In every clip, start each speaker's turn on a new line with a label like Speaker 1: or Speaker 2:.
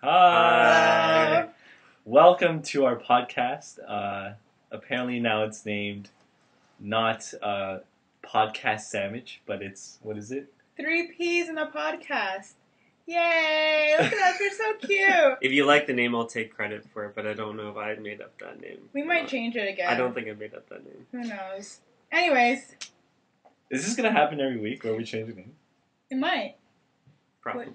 Speaker 1: Hi!
Speaker 2: Hello.
Speaker 1: Welcome to our podcast. Apparently now it's named not Podcast Sammich, but it's, what is it?
Speaker 2: 3 P's in a podcast. Yay! Look at us, we're so cute.
Speaker 3: If you like the name, I'll take credit for it, but I don't know if I made up that name.
Speaker 2: We might change it again.
Speaker 3: I don't think I made up that name.
Speaker 2: Who knows? Anyways,
Speaker 1: Is this going to happen every week where we change the name?
Speaker 2: it might.
Speaker 3: Probably.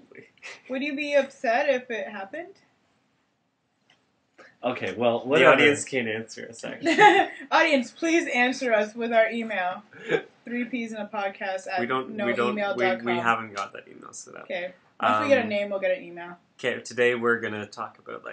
Speaker 2: Would you be upset if it happened?
Speaker 1: Okay, well,
Speaker 3: The
Speaker 1: whatever.
Speaker 3: audience can't answer us, actually.
Speaker 2: Audience, please answer us with our email. 3 P's in a podcast at noemail.com.
Speaker 3: We haven't got that email set up.
Speaker 2: Okay. Once we get a name, we'll get an email.
Speaker 3: Okay, today we're gonna talk about,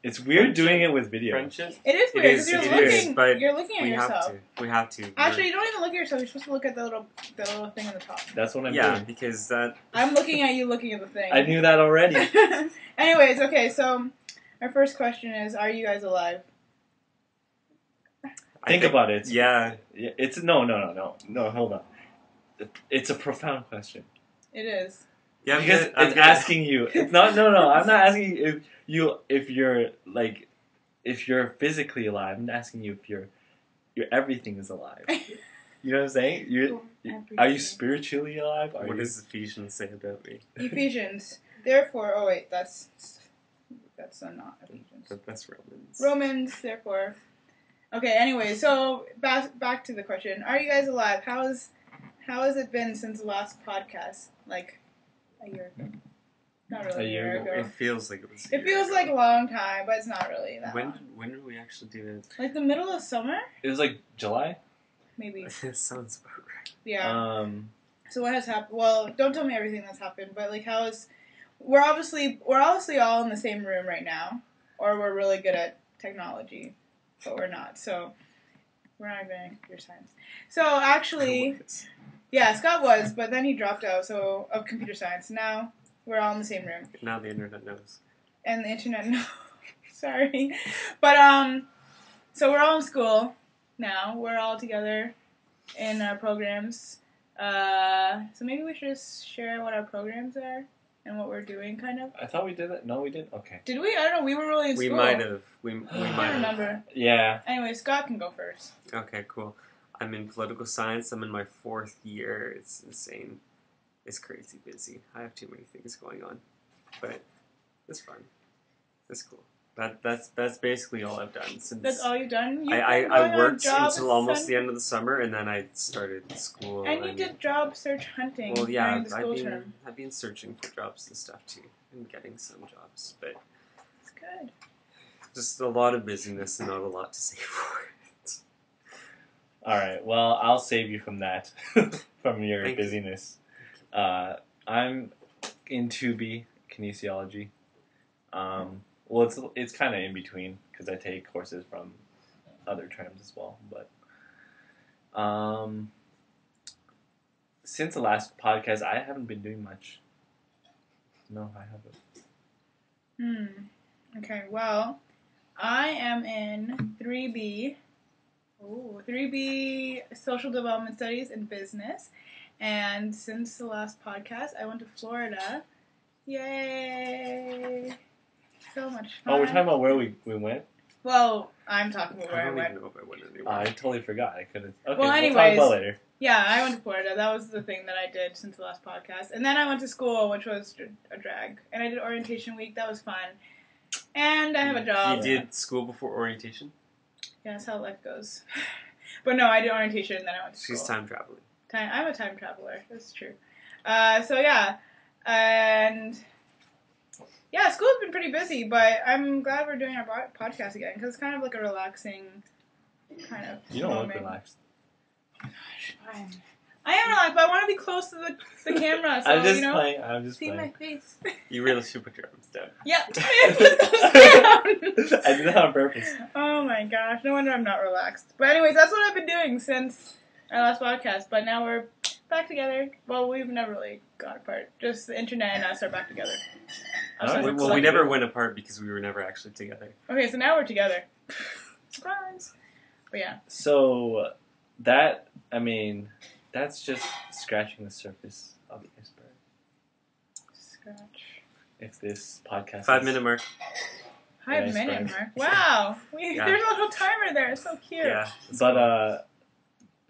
Speaker 1: It's weird doing it with video.
Speaker 3: friendship.
Speaker 2: It is weird because
Speaker 3: but
Speaker 2: you're looking at
Speaker 3: We
Speaker 2: yourself.
Speaker 3: have to. We have to.
Speaker 2: Actually, you don't even look at yourself. You're supposed to look at the little thing on the top.
Speaker 1: That's what I'm
Speaker 3: yeah,
Speaker 1: doing.
Speaker 3: because that...
Speaker 2: I'm looking at you looking at the thing.
Speaker 1: I knew that already.
Speaker 2: Anyways, okay, so our first question is, are you guys alive?
Speaker 1: Think about it.
Speaker 3: Yeah.
Speaker 1: It's no, hold on. It's a profound question.
Speaker 2: It is.
Speaker 3: Yeah,
Speaker 1: Because it's asking you. It's not. No. I'm not asking you if you're physically alive. I'm asking you if your everything is alive. You know what I'm saying? Are you spiritually alive?
Speaker 3: What does Ephesians say about me?
Speaker 2: Ephesians. Therefore, oh wait, that's not Ephesians.
Speaker 3: That's Romans.
Speaker 2: Romans. Therefore. Okay. Anyway, so back to the question: are you guys alive? How has it been since the last podcast? Like a year ago. Not really
Speaker 1: A year ago.
Speaker 3: It feels like it was.
Speaker 2: It feels like a long time, but it's not really that long.
Speaker 3: When did we actually do it?
Speaker 2: Like the middle of summer,
Speaker 1: It was like July.
Speaker 2: maybe.
Speaker 3: That sounds about right.
Speaker 2: Yeah. So what has happened? Well, don't tell me everything that's happened, but like we're obviously all in the same room right now, or we're really good at technology, but we're not. So we're not even in computer science. So actually, yeah, Scott was, but then he dropped out. So of computer science. Now we're all in the same room,
Speaker 3: Now the internet knows.
Speaker 2: and the internet. No, sorry, but so we're all in school now. We're all together in our programs. So maybe we should just share what our programs are and what we're doing, kind of.
Speaker 1: I thought we did that. No, we didn't. Okay.
Speaker 2: Did we? I don't know. We were really in school.
Speaker 3: We might have. We
Speaker 2: I
Speaker 3: might
Speaker 2: can't
Speaker 3: have.
Speaker 2: remember.
Speaker 1: Yeah.
Speaker 2: Anyway, Scott can go first.
Speaker 3: Okay, cool. I'm in political science. I'm in my 4th year. It's insane. It's crazy busy. I have too many things going on, but it's fun. It's cool. That's basically all I've done since.
Speaker 2: That's all you've done?
Speaker 3: I worked until almost the end of the summer, and then I started school.
Speaker 2: And you did job search hunting during the school term.
Speaker 3: I've been searching for jobs and stuff too, and getting some jobs, but
Speaker 2: It's good.
Speaker 3: just a lot of busyness and not a lot to say for it.
Speaker 1: All right. Well, I'll save you from that, from your
Speaker 3: Thank you.
Speaker 1: busyness. I'm in 2B kinesiology. Well, it's kind of in between because I take courses from other terms as well. But since the last podcast, I haven't been doing much. No, I haven't.
Speaker 2: Okay, well, I am in 3B. Ooh, 3B Social Development Studies and Business. And since the last podcast, I went to Florida. Yay! So much fun.
Speaker 1: Oh, we're talking about where we went?
Speaker 2: Well, I'm talking about where I
Speaker 3: I don't
Speaker 2: went.
Speaker 3: even know if I went anywhere.
Speaker 1: I totally forgot. I couldn't. Okay,
Speaker 2: Well,
Speaker 1: we'll
Speaker 2: anyways.
Speaker 1: talk about it later.
Speaker 2: Yeah, I went to Florida. That was the thing that I did since the last podcast. And then I went to school, which was a drag. And I did orientation week. That was fun. And I have a job.
Speaker 3: You did school before orientation?
Speaker 2: Yeah, that's how life goes. But no, I did orientation and then I went to school.
Speaker 3: She's time traveling.
Speaker 2: I'm a time traveler. That's true. So yeah, and yeah, school's been pretty busy, but I'm glad we're doing our podcast again because it's kind of like a relaxing kind of.
Speaker 1: You don't
Speaker 2: moment.
Speaker 1: look relaxed.
Speaker 2: I am relaxed, but I want to be close to the camera, so
Speaker 1: I'm just
Speaker 2: you know,
Speaker 1: playing. I'm just
Speaker 2: see
Speaker 1: playing.
Speaker 2: my face.
Speaker 3: You really should put your arms down.
Speaker 2: Yeah.
Speaker 1: I did that on purpose.
Speaker 2: Oh my gosh, no wonder I'm not relaxed. But anyways, that's what I've been doing since our last podcast. But now we're back together. Well, we've never really got apart. Just the internet and us are back together.
Speaker 1: Alright.
Speaker 3: Well, we never went apart because we were never actually together.
Speaker 2: Okay, so now we're together. Surprise. But yeah.
Speaker 1: So that's just scratching the surface of the iceberg.
Speaker 2: Scratch.
Speaker 1: if this podcast
Speaker 3: 5-minute mark.
Speaker 2: 5 minute mark. Wow.
Speaker 3: Yeah.
Speaker 2: There's a little timer there. It's so cute.
Speaker 3: Yeah.
Speaker 1: But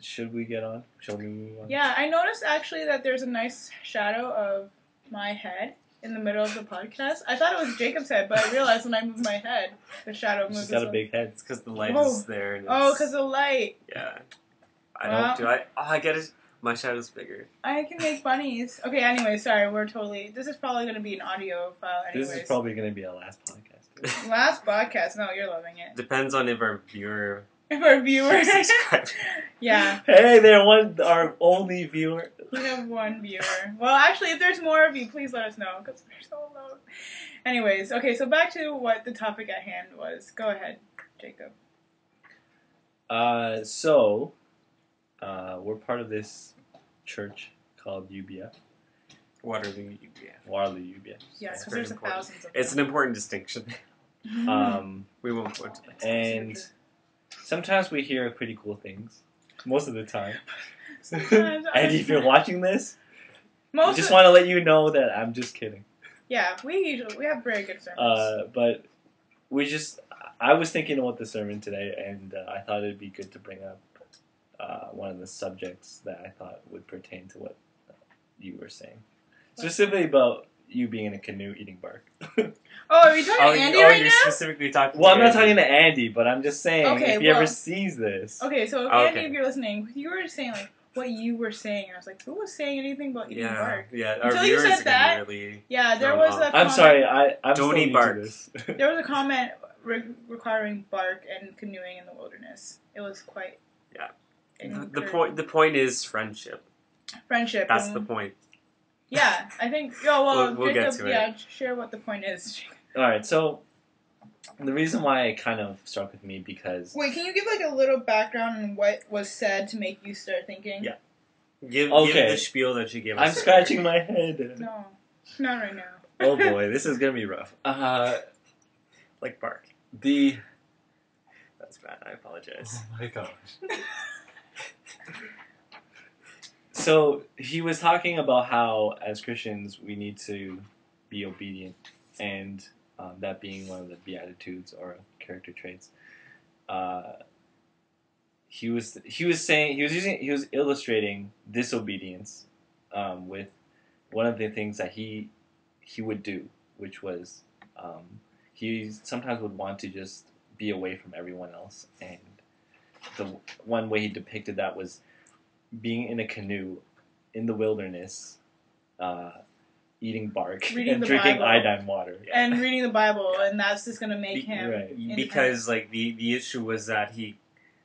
Speaker 1: should we get on? Shall we move on?
Speaker 2: Yeah, I noticed actually that there's a nice shadow of my head in the middle of the podcast. I thought it was Jacob's head, but I realized when I moved my head, the shadow moved.
Speaker 1: She's got a big head.
Speaker 3: It's because the light
Speaker 2: Whoa.
Speaker 3: is there. And
Speaker 2: Oh,
Speaker 3: it's-
Speaker 2: because the light.
Speaker 3: Yeah.
Speaker 2: Well.
Speaker 3: I get it. My shadow's bigger.
Speaker 2: I can make bunnies. Okay, anyway, sorry, this is probably going to be an audio file anyways.
Speaker 1: This is probably going to be our last podcast.
Speaker 2: Last podcast. No, you're loving it.
Speaker 3: Depends on if our viewer.
Speaker 2: If our viewers.
Speaker 3: subscribe.
Speaker 2: Yeah.
Speaker 1: Hey there, our only viewer.
Speaker 2: We have one viewer. Well, actually, if there's more of you, please let us know, because we're so low. Anyways, okay, so back to what the topic at hand was. Go ahead, Jacob.
Speaker 1: So, we're part of this church called UBF.
Speaker 3: Waterloo UBF.
Speaker 1: Waterloo UBF.
Speaker 2: Yeah,
Speaker 3: It's
Speaker 2: because
Speaker 3: very
Speaker 2: there's
Speaker 3: important.
Speaker 2: thousands of
Speaker 3: It's an
Speaker 2: them.
Speaker 3: important distinction. We won't go into that.
Speaker 1: And sometimes we hear pretty cool things. Most of the time.
Speaker 2: Sometimes I-
Speaker 1: And if you're watching this, I
Speaker 2: Most
Speaker 1: just
Speaker 2: of-
Speaker 1: want to let you know that I'm just kidding.
Speaker 2: Yeah, we have very good sermons.
Speaker 1: But I was thinking about the sermon today, and I thought it'd be good to bring up one of the subjects that I thought would pertain to what you were saying. Specifically about you being in a canoe eating bark.
Speaker 2: Oh, are we talking to Andy right
Speaker 3: you're
Speaker 2: now?
Speaker 3: specifically talking
Speaker 1: Well,
Speaker 3: to
Speaker 1: I'm not
Speaker 3: Andy.
Speaker 1: talking to Andy, but I'm just saying,
Speaker 2: Okay,
Speaker 1: if he ever
Speaker 2: well-
Speaker 1: sees this.
Speaker 2: Okay, so
Speaker 3: Okay.
Speaker 2: Andy, if you're listening, you were just saying, like, what you were saying, and I was like, who was saying anything about eating bark?
Speaker 3: Yeah. Our
Speaker 2: Until you
Speaker 3: viewers
Speaker 2: said
Speaker 3: are gonna
Speaker 2: that-
Speaker 3: be really...
Speaker 2: Yeah, there
Speaker 3: No,
Speaker 2: was
Speaker 3: no.
Speaker 2: a
Speaker 1: I'm
Speaker 2: comment.
Speaker 1: sorry, I'm
Speaker 3: Don't
Speaker 1: still
Speaker 3: eat
Speaker 1: new
Speaker 3: bark.
Speaker 1: to this.
Speaker 2: There was a comment requiring bark and canoeing in the wilderness. It was quite.
Speaker 3: Yeah.
Speaker 2: encouraging.
Speaker 3: The point is friendship.
Speaker 2: Friendship.
Speaker 3: That's
Speaker 2: and-
Speaker 3: the point.
Speaker 2: Yeah, I think. Oh well,
Speaker 3: We'll get
Speaker 2: Jacob.
Speaker 3: to it.
Speaker 2: Yeah, share what the point is.
Speaker 1: Alright, so the reason why it kind of struck with me because...
Speaker 2: Wait, can you give like a little background on what was said to make you start thinking?
Speaker 3: Yeah. Give
Speaker 1: Okay.
Speaker 3: the spiel that you gave us.
Speaker 1: I'm scratching my head.
Speaker 2: No, not right now.
Speaker 1: Oh boy, this is gonna be rough.
Speaker 3: Like bark. That's bad. I apologize.
Speaker 1: Oh my gosh. So he was talking about how, as Christians, we need to be obedient, and that being one of the beatitudes or character traits. He was illustrating disobedience with one of the things that he would do, which was he sometimes would want to just be away from everyone else, and the one way he depicted that was being in a canoe in the wilderness, eating bark
Speaker 2: Reading
Speaker 1: and
Speaker 2: the
Speaker 1: drinking
Speaker 2: Bible.
Speaker 1: iodine water.
Speaker 2: And reading the Bible, and that's just gonna make him
Speaker 1: Right.
Speaker 2: independent.
Speaker 3: Because like the issue was that he,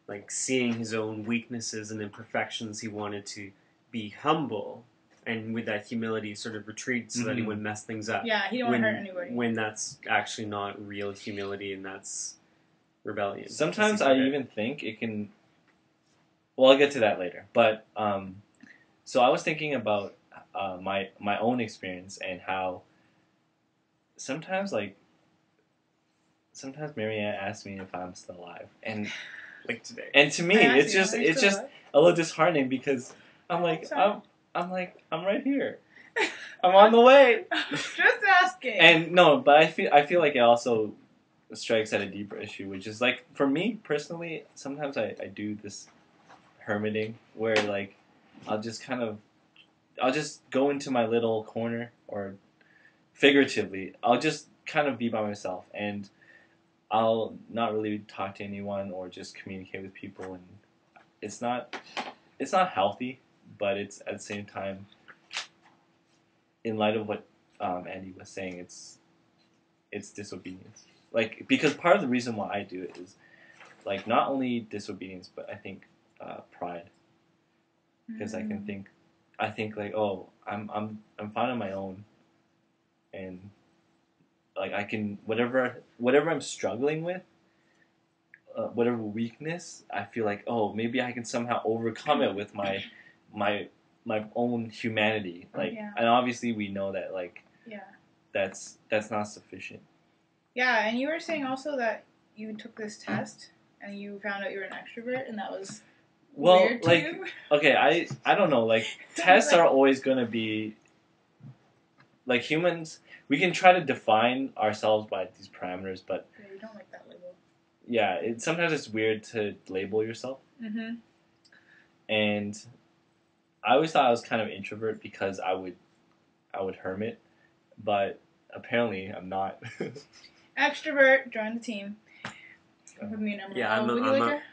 Speaker 3: like, seeing his own weaknesses and imperfections, he wanted to be humble, and with that humility sort of retreat so that he
Speaker 1: Mhm.
Speaker 3: wouldn't mess things up.
Speaker 2: Yeah, he don't want to hurt anybody.
Speaker 3: When that's actually not real humility, and that's rebellion.
Speaker 1: Sometimes
Speaker 3: That's
Speaker 1: I
Speaker 3: the
Speaker 1: even think it can. Well, I'll get to that later. But so I was thinking about my own experience and how sometimes Marianne asks me if I'm still alive, and
Speaker 3: like today.
Speaker 1: and to me
Speaker 2: I
Speaker 1: it's
Speaker 2: asked you,
Speaker 1: just
Speaker 2: are you
Speaker 1: it's
Speaker 2: still
Speaker 1: just
Speaker 2: alive?
Speaker 1: a little disheartening because I'm like
Speaker 2: Sorry.
Speaker 1: I'm right here. I'm on the way.
Speaker 2: Just asking.
Speaker 1: And no, but I feel like it also strikes at a deeper issue, which is like for me personally, sometimes I do this hermiting where like I'll just go into my little corner, or figuratively, I'll just kind of be by myself, and I'll not really talk to anyone or just communicate with people, and it's not healthy, but it's at the same time, in light of what Andy was saying, it's disobedience. Like, because part of the reason why I do it is like not only disobedience, but I think pride, because I think like, oh, I'm fine on my own, and like I can whatever I'm struggling with, whatever weakness, I feel like, oh, maybe I can somehow overcome it with my own humanity, like,
Speaker 2: Yeah.
Speaker 1: and obviously we know that like
Speaker 2: Yeah.
Speaker 1: that's not sufficient.
Speaker 2: Yeah, and you were saying also that you took this test and you found out you were an extrovert, and that was weird to
Speaker 1: like
Speaker 2: you.
Speaker 1: okay, I don't know, like tests are always gonna be like humans. we can try to define ourselves by these parameters, but
Speaker 2: Yeah, you don't like that label.
Speaker 1: yeah, sometimes it's weird to label yourself.
Speaker 2: Mm-hmm.
Speaker 1: And I always thought I was kind of introvert because I would hermit, but apparently I'm not.
Speaker 2: Extrovert, join the team. With me and Emily.
Speaker 3: Yeah,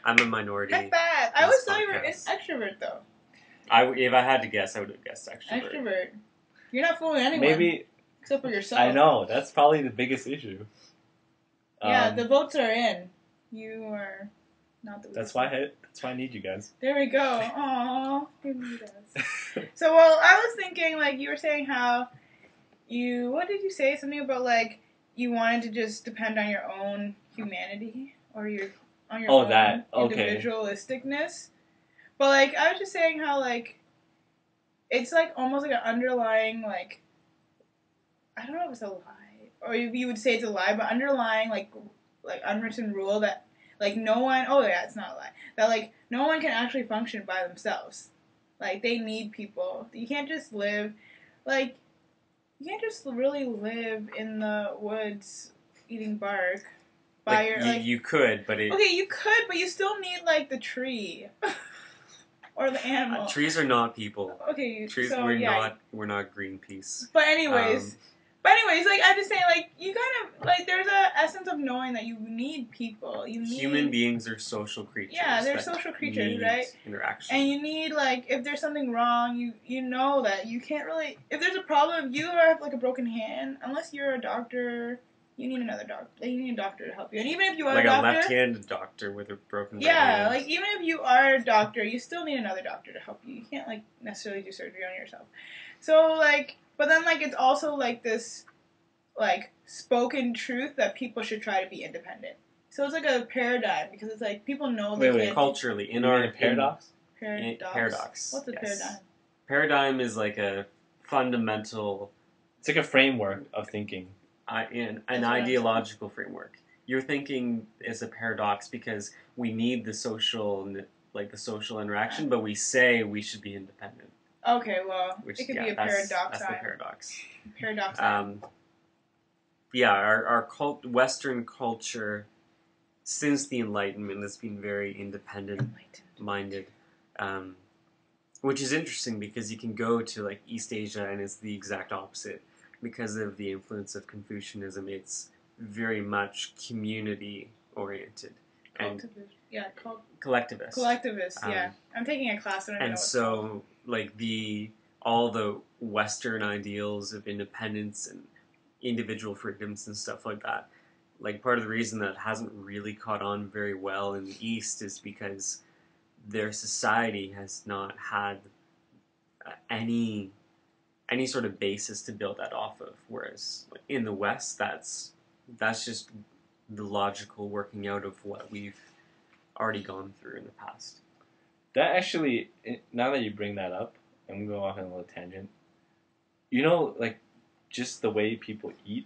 Speaker 3: I'm a minority.
Speaker 2: High five. I
Speaker 3: in
Speaker 2: always
Speaker 3: this
Speaker 2: thought you were
Speaker 3: podcast.
Speaker 2: extrovert though.
Speaker 3: If I had to guess, I would have guessed extrovert.
Speaker 2: Extrovert. You're not fooling anyone.
Speaker 1: Maybe.
Speaker 2: Except for yourself.
Speaker 1: I know, that's probably the biggest issue.
Speaker 2: Yeah, the votes are in. You are not the
Speaker 1: That's why I need you guys.
Speaker 2: There we go. Aww, you need us. So, well, I was thinking, like, you were saying how what did you say? Something about, like, you wanted to just depend on your own humanity or on your own
Speaker 1: that. Okay.
Speaker 2: individualisticness. But, like, I was just saying how, like, it's, like, almost like an underlying, like, I don't know if it's a lie. Or you would say it's a lie, but underlying, like unwritten rule that, like, no one, oh yeah, it's not a lie, that, like, no one can actually function by themselves. Like, they need people. You can't just live, like, you can't just really live in the woods eating bark by
Speaker 3: You could, but
Speaker 2: okay, you could, but you still need, like, the tree. Or the animal.
Speaker 3: Trees are not people.
Speaker 2: Okay,
Speaker 3: trees.
Speaker 2: So,
Speaker 3: we're not Greenpeace.
Speaker 2: But anyways, like, I'm just saying, like, you kind of, like, there's a essence of knowing that you need people.
Speaker 3: Human beings are social creatures.
Speaker 2: Yeah, they're social creatures, right?
Speaker 3: Interaction.
Speaker 2: And you need, like, if there's something wrong, you know that you can't really, if there's a problem, you have, like, a broken hand, unless you're a doctor, you need another doctor. Like, you need a doctor to help you. And even if you are
Speaker 3: like
Speaker 2: a doctor,
Speaker 3: a left-handed doctor with a broken right
Speaker 2: yeah,
Speaker 3: hand.
Speaker 2: like, even if you are a doctor, you still need another doctor to help you. You can't, like, necessarily do surgery on yourself. So, like, but then, like, it's also, like, this, like, spoken truth that people should try to be independent. So it's like a paradigm, because it's like people know they can't.
Speaker 3: Culturally, in our
Speaker 1: paradox?
Speaker 2: Paradox. What's a paradigm?
Speaker 3: Paradigm is like a fundamental.
Speaker 1: It's like a framework of thinking.
Speaker 3: An ideological framework. Your thinking is a paradox because we need the social interaction, but we say we should be independent.
Speaker 2: Okay, well, it could be a paradox.
Speaker 3: That's the paradox.
Speaker 2: Paradox.
Speaker 3: Yeah, our Western culture since the Enlightenment has been very independent-minded, which is interesting because you can go to, like, East Asia and it's the exact opposite. Because of the influence of Confucianism, it's very much community-oriented. Collectivist.
Speaker 2: Collectivist, yeah. I'm taking a class and I don't know
Speaker 3: and
Speaker 2: what
Speaker 3: so, like, all the Western ideals of independence and individual freedoms and stuff like that, like, part of the reason that it hasn't really caught on very well in the East is because their society has not had any sort of basis to build that off of, whereas in the West, that's just the logical working out of what we've already gone through in the past.
Speaker 1: That actually, now that you bring that up, I'm going off on a little tangent. You know, like, just the way people eat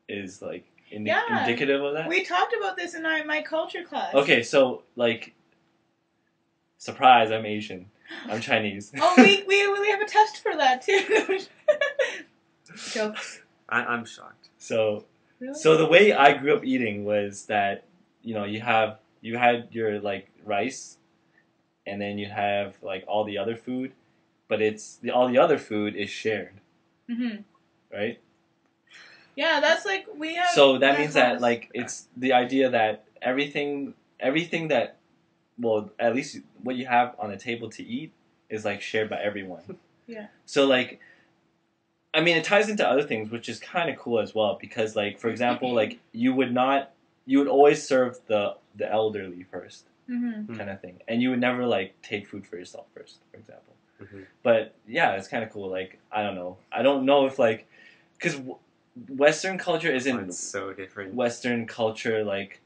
Speaker 1: is, like, indicative of that.
Speaker 2: We talked about this in my culture class.
Speaker 1: Okay, so, like, surprise, I'm Asian. I'm Chinese.
Speaker 2: Oh, we have a test for that too. Jokes.
Speaker 3: I'm shocked.
Speaker 1: So,
Speaker 2: really?
Speaker 1: So the way I grew up eating was that, you know, you had your, like, rice, and then you have, like, all the other food, but all the other food is shared.
Speaker 2: Mm-hmm.
Speaker 1: Right?
Speaker 2: Yeah, that's like we have.
Speaker 1: So that means that, like, it's the idea that everything that, well, at least what you have on the table to eat is, like, shared by everyone.
Speaker 2: Yeah.
Speaker 1: So, like, I mean, it ties into other things, which is kind of cool as well, because, like, for example, like, you would always serve the elderly first, kind of thing, and you would never, like, take food for yourself first, for example.
Speaker 3: Mm-hmm.
Speaker 1: But yeah, it's kind of cool. Like, I don't know if, like, because Western culture isn't
Speaker 3: so different.
Speaker 1: Western culture, like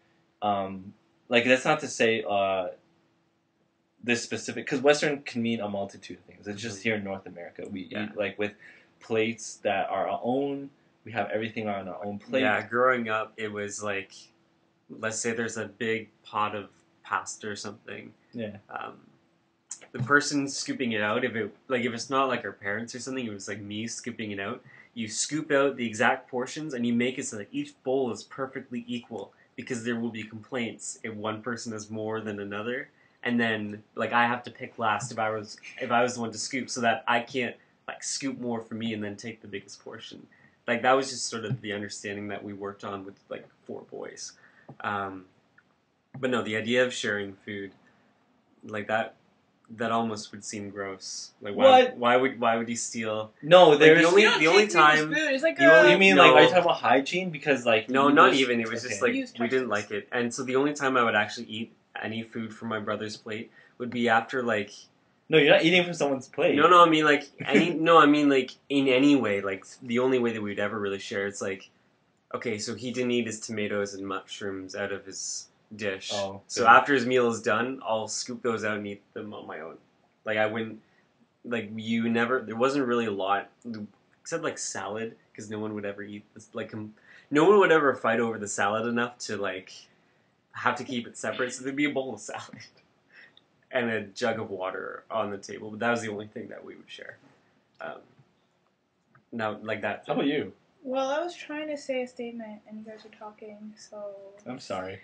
Speaker 1: that's not to say this specific, because Western can mean a multitude of things. It's just here in North America we eat, like, with plates that are our own. We have everything on our own plate.
Speaker 3: Yeah, growing up, it was like, let's say there's a big pot of pasta or something.
Speaker 1: Yeah.
Speaker 3: The person scooping it out, if it's not like our parents or something, it was like me scooping it out. you scoop out the exact portions and you make it so that each bowl is perfectly equal, because there will be complaints if one person has more than another, and then like I have to pick last if I was the one to scoop, so that I can't like scoop more for me and then take the biggest portion. Like that was just sort of the understanding that we worked on with like 4 boys. But no, the idea of sharing food like that almost would seem gross. Like why would you steal?
Speaker 1: No,
Speaker 3: Like,
Speaker 1: there's
Speaker 3: the only time
Speaker 2: food. It's like
Speaker 1: you mean like
Speaker 3: No.
Speaker 1: are you talking about hygiene? Because like
Speaker 3: no,
Speaker 1: you
Speaker 3: not
Speaker 1: just-
Speaker 3: even. It was just like
Speaker 2: Use
Speaker 3: we didn't
Speaker 2: chopsticks.
Speaker 3: like it, and so the only time I would actually eat any food from my brother's plate would be after like
Speaker 1: No, you're not eating from someone's plate.
Speaker 3: no, I mean like I mean like in any way, like the only way that we'd ever really share. It's like, okay, so he didn't eat his tomatoes and mushrooms out of his dish.
Speaker 1: Oh,
Speaker 3: So
Speaker 1: good.
Speaker 3: after his meal is done, I'll scoop those out and eat them on my own. Like I wouldn't, like there wasn't really a lot, except like salad, because no one would ever eat this, like, no one would ever fight over the salad enough to like have to keep it separate, so there'd be a bowl of salad and a jug of water on the table, but that was the only thing that we would share. Now, like that.
Speaker 1: How about you?
Speaker 2: Well, I was trying to say a statement, and you guys were talking, so...
Speaker 1: I'm sorry.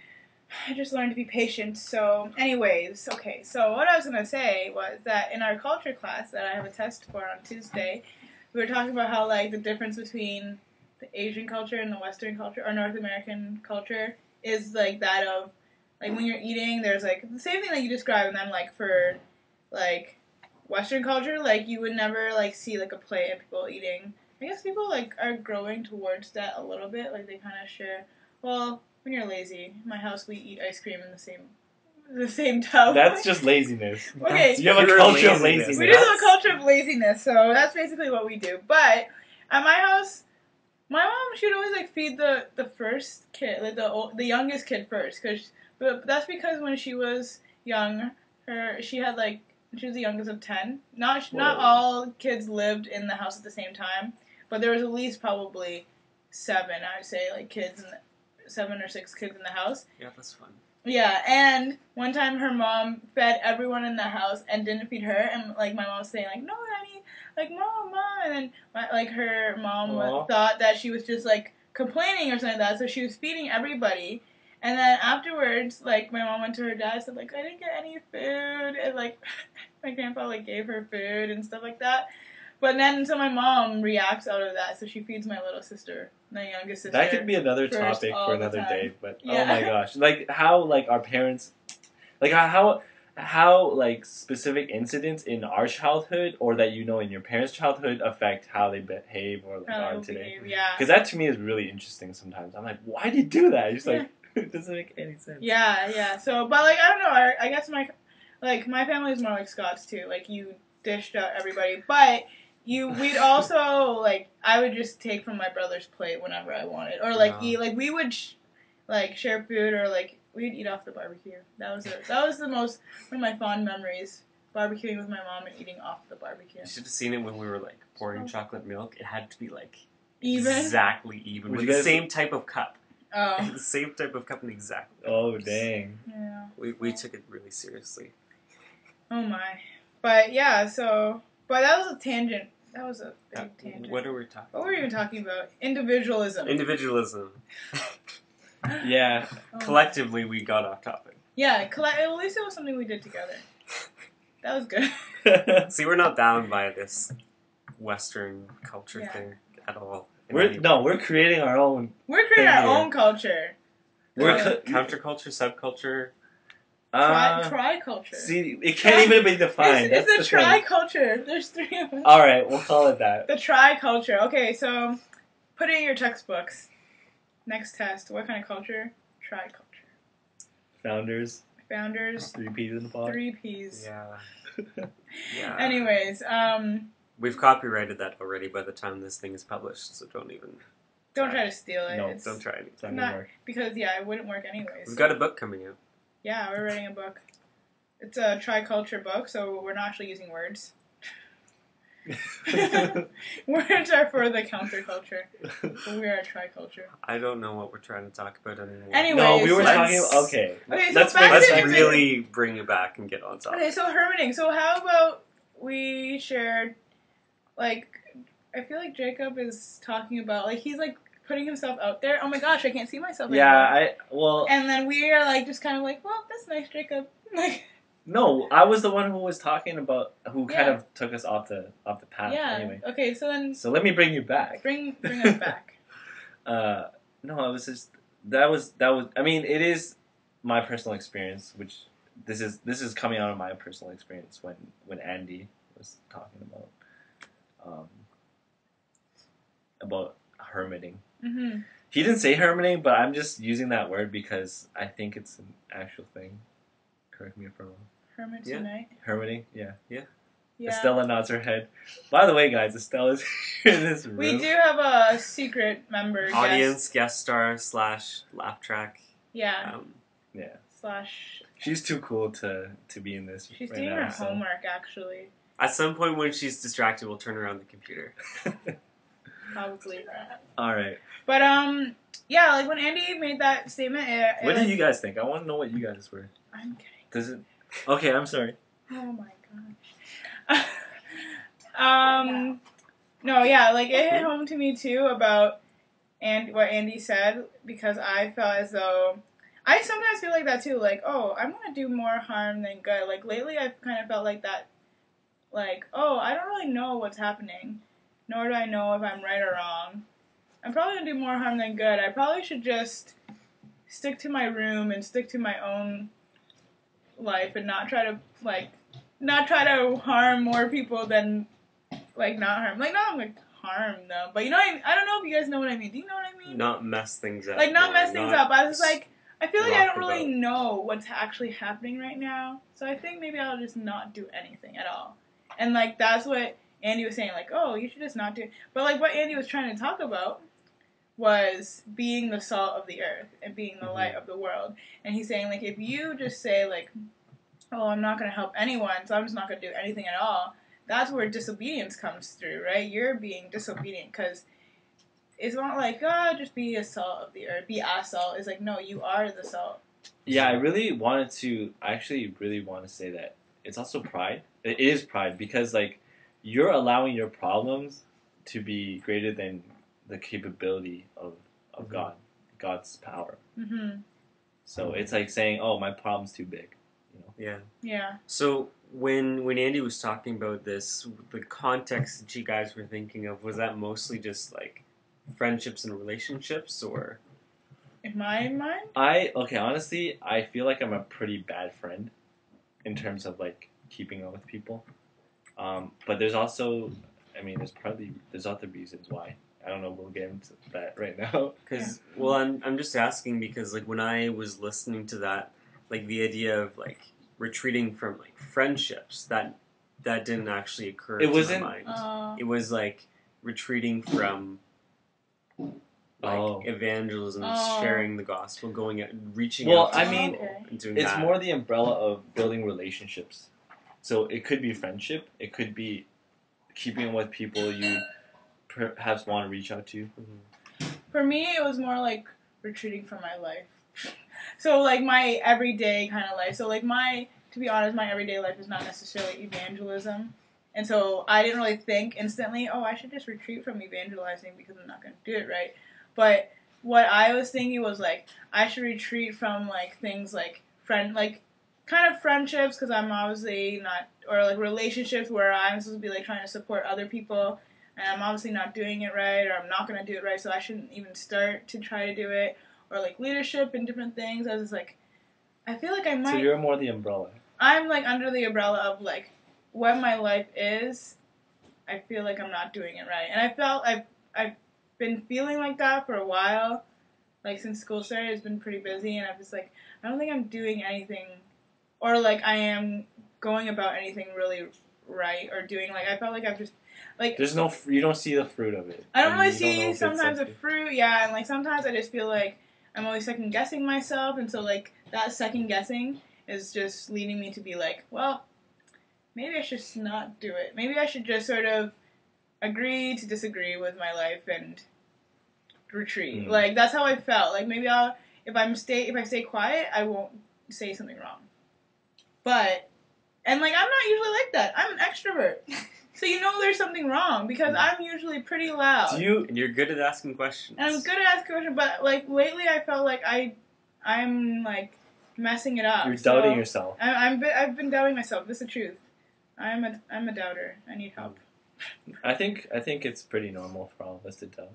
Speaker 2: I just learned to be patient. So, anyways, okay. So what I was gonna say was that in our culture class that I have a test for on Tuesday, we were talking about how like the difference between the Asian culture and the Western culture or North American culture is like that of like when you're eating, there's like the same thing that you described, and then like for like Western culture, like you would never like see like a plate of people eating. I guess people like are growing towards that a little bit. Like they kind of share. Well. When you're lazy, in my house we eat ice cream in the same tub.
Speaker 1: That's just laziness.
Speaker 2: Okay.
Speaker 1: You have a
Speaker 3: Pure
Speaker 1: culture of
Speaker 3: laziness.
Speaker 1: laziness.
Speaker 2: We do have a culture of laziness, so that's basically what we do. But at my house, my mom she would always like feed the first kid, like the youngest kid first, but that's because when she was young, she was the youngest of 10. Not all kids lived in the house at the same time, but there was at least probably 7. I would say like 7 or 6 kids in the house.
Speaker 3: Yeah, that's fun.
Speaker 2: Yeah, and one time her mom fed everyone in the house and didn't feed her, and like my mom was saying like, no, honey, like mom, and then her mom
Speaker 1: Aww.
Speaker 2: thought that she was just like complaining or something like that, so she was feeding everybody, and then afterwards, like my mom went to her dad and said like I didn't get any food, and like my grandpa like gave her food and stuff like that. But then, so my mom reacts out of that, so she feeds my little sister, my youngest sister.
Speaker 1: That could be another
Speaker 2: first
Speaker 1: topic
Speaker 2: all
Speaker 1: for
Speaker 2: the
Speaker 1: another
Speaker 2: time.
Speaker 1: day, but
Speaker 2: Yeah.
Speaker 1: oh my gosh. Like, how, like, our parents, like, how, like, specific incidents in our childhood or that you know in your parents' childhood affect how they behave or like, are today.
Speaker 2: Yeah.
Speaker 1: Because that, to me, is really interesting sometimes. I'm like, why did you do that? It's like, it doesn't make any sense.
Speaker 2: Yeah. So, but, like, I don't know, I guess my family is more like Scott's, too. Like, you dished out everybody, but... we'd also, like, I would just take from my brother's plate whenever I wanted. Or, like, eat, like, we would, share food or, like, we'd eat off the barbecue. That was one of my fond memories, barbecuing with my mom and eating off the barbecue.
Speaker 3: You should have seen it when we were like pouring chocolate milk. It had to be like
Speaker 2: Even?
Speaker 3: exactly even
Speaker 1: Would
Speaker 3: with
Speaker 1: you
Speaker 3: the
Speaker 1: guys-
Speaker 3: same type of cup.
Speaker 2: Oh.
Speaker 3: The same type of cup and exactly.
Speaker 1: Oh, dang.
Speaker 2: Yeah.
Speaker 3: We took it really seriously.
Speaker 2: Oh, my. But, yeah, but that was a tangent. That was a big tangent.
Speaker 3: What are we talking
Speaker 2: What were we even talking about? Individualism.
Speaker 3: Individualism.
Speaker 1: Yeah.
Speaker 2: Oh.
Speaker 3: Collectively, we got off topic.
Speaker 2: Yeah, at least it was something we did together. That was good.
Speaker 3: See, we're not bound by this Western culture thing at all.
Speaker 1: We're creating our own.
Speaker 2: We're creating our
Speaker 1: here.
Speaker 2: own culture.
Speaker 1: We're
Speaker 3: Counterculture, subculture.
Speaker 2: Triculture.
Speaker 1: See, it can't even be defined.
Speaker 2: It's
Speaker 1: That's
Speaker 2: a
Speaker 1: the thing.
Speaker 2: triculture. There's 3 of us.
Speaker 1: All right, we'll call it that.
Speaker 2: The triculture. Okay, so put it in your textbooks. Next test. What kind of culture? Triculture.
Speaker 1: Founders.
Speaker 2: 3
Speaker 1: Peas in the pod.
Speaker 2: 3 P's.
Speaker 3: Yeah. Yeah.
Speaker 2: Anyways,
Speaker 3: We've copyrighted that already by the time this thing is published, so don't even.
Speaker 2: don't try to steal it.
Speaker 1: No,
Speaker 2: It's
Speaker 3: Don't try it.
Speaker 1: It's not
Speaker 2: not-
Speaker 1: gonna work.
Speaker 2: because it wouldn't work anyways.
Speaker 3: We've got a book coming out.
Speaker 2: Yeah, we're writing a book. It's a triculture book, so we're not actually using words. Words are for the counterculture. But we are a triculture.
Speaker 3: I don't know what we're trying to talk about anymore.
Speaker 2: Anyways,
Speaker 1: No, we were
Speaker 2: let's-
Speaker 1: talking. Okay.
Speaker 2: Okay, so
Speaker 1: Let's
Speaker 2: back
Speaker 1: make
Speaker 2: to
Speaker 3: Let's
Speaker 1: sense.
Speaker 3: really bring it back and get on topic.
Speaker 2: Okay, so hermiting. So how about we shared, like, I feel like Jacob is talking about, like, he's, like, putting himself out there. Oh my gosh, I can't see myself anymore.
Speaker 1: well...
Speaker 2: And then we are, like, just kind of like, well, that's nice, Jacob. Like...
Speaker 1: No, I was the one who was talking about, who kind of took us off the path anyway.
Speaker 2: Okay, so then...
Speaker 1: So let me bring you back.
Speaker 2: Bring us back.
Speaker 1: No, I was just... That was... I mean, it is my personal experience, which... This is coming out of my personal experience when Andy was talking about hermiting.
Speaker 2: Mm-hmm.
Speaker 1: He didn't say hermiting, but I'm just using that word because I think it's an actual thing. Correct me if I'm wrong.
Speaker 2: Hermit tonight?
Speaker 1: Hermiting, yeah.
Speaker 2: Yeah.
Speaker 1: Estella nods her head. By the way, guys, Estella's in this room.
Speaker 2: We do have a secret member.
Speaker 3: Audience, guest star / laugh track.
Speaker 2: Yeah.
Speaker 1: / She's too cool to be in this.
Speaker 2: She's doing her homework, actually.
Speaker 3: At some point when she's distracted, we'll turn her on the computer.
Speaker 2: Probably.
Speaker 1: Alright.
Speaker 2: But, yeah, like, when Andy made that statement...
Speaker 1: What did you guys think? I want to know what you guys were.
Speaker 2: I'm kidding.
Speaker 1: Does it... Okay, I'm sorry.
Speaker 2: Oh my gosh. No, yeah, like, it hit home to me, too, about what Andy said, because I felt as though... I sometimes feel like that, too, like, oh, I'm going to do more harm than good. Like, lately I've kind of felt like that, like, oh, I don't really know what's happening, nor do I know if I'm right or wrong. I'm probably going to do more harm than good. I probably should just stick to my room and stick to my own life and not try to harm more people than, like, not harm. Like, not, like, harm them, but you know what I mean? I don't know if you guys know what I mean. Do you know what I mean?
Speaker 3: Not mess things up.
Speaker 2: Like, not mess things up. I was like, I feel like I don't really
Speaker 3: about.
Speaker 2: know what's actually happening right now, so I think maybe I'll just not do anything at all. And, like, that's what Andy was saying, like, oh, you should just not do... But, like, what Andy was trying to talk about was being the salt of the earth and being the light of the world. And he's saying, like, if you just say, like, oh, I'm not going to help anyone, so I'm just not going to do anything at all, that's where disobedience comes through, right? You're being disobedient, because it's not like, oh, just be a salt of the earth, be a salt. It's like, no, you are the salt.
Speaker 1: Yeah, I actually really want to say that it's also pride. It is pride, because, like, you're allowing your problems to be greater than the capability of God, God's power.
Speaker 2: Mm-hmm.
Speaker 1: So it's like saying, oh, my problem's too big. You know?
Speaker 2: Yeah. Yeah.
Speaker 3: So when Andy was talking about this, the context that you guys were thinking of, was that mostly just, like, friendships and relationships, or?
Speaker 2: In my mind?
Speaker 1: Honestly, I feel like I'm a pretty bad friend in terms of, like, keeping up with people. But there's also, I mean, there's other reasons why. I don't know, we'll get into that right now.
Speaker 3: Well, I'm just asking because, like, when I was listening to that, like, the idea of, like, retreating from, like, friendships, that didn't actually occur to my mind. It was, like, retreating from, like, evangelism, sharing the gospel, going out, reaching out to people and doing
Speaker 1: it's
Speaker 3: that.
Speaker 1: more the umbrella of building relationships. So it could be friendship, it could be keeping with people you perhaps want to reach out to.
Speaker 2: For me, it was more like retreating from my life. So, like, my everyday kind of life. So, like, to be honest, my everyday life is not necessarily evangelism. And so I didn't really think instantly, oh, I should just retreat from evangelizing because I'm not going to do it right. But what I was thinking was, like, I should retreat from, like, things like kind of friendships, because I'm obviously not, or, like, relationships where I'm supposed to be, like, trying to support other people, and I'm obviously not doing it right, or I'm not going to do it right, so I shouldn't even start to try to do it. Or, like, leadership and different things. I was like, I feel like I might...
Speaker 1: So you're more the umbrella.
Speaker 2: I'm, like, under the umbrella of, like, what my life is. I feel like I'm not doing it right. And I felt I've been feeling like that for a while. Like, since school started, it's been pretty busy, and I'm just like, I don't think I'm doing anything, or, like, I am going about anything really right, or doing, like, I felt like I've just, like...
Speaker 1: You don't see the fruit of it.
Speaker 2: I don't really see sometimes the fruit, yeah, and, like, sometimes I just feel like I'm always second-guessing myself, and so, like, that second-guessing is just leading me to be like, well, maybe I should not do it. Maybe I should just sort of agree to disagree with my life and retreat. Like, that's how I felt. Like, maybe if I stay quiet, I won't say something wrong. But, and, like, I'm not usually like that. I'm an extrovert. So you know there's something wrong, because I'm usually pretty loud.
Speaker 3: And you're good at asking questions.
Speaker 2: And I'm good at asking questions, but like lately I felt like I'm like messing it up.
Speaker 1: You're doubting yourself.
Speaker 2: I've been doubting myself. This is the truth. I'm a doubter. I need help.
Speaker 1: I think it's pretty normal for all of us to doubt.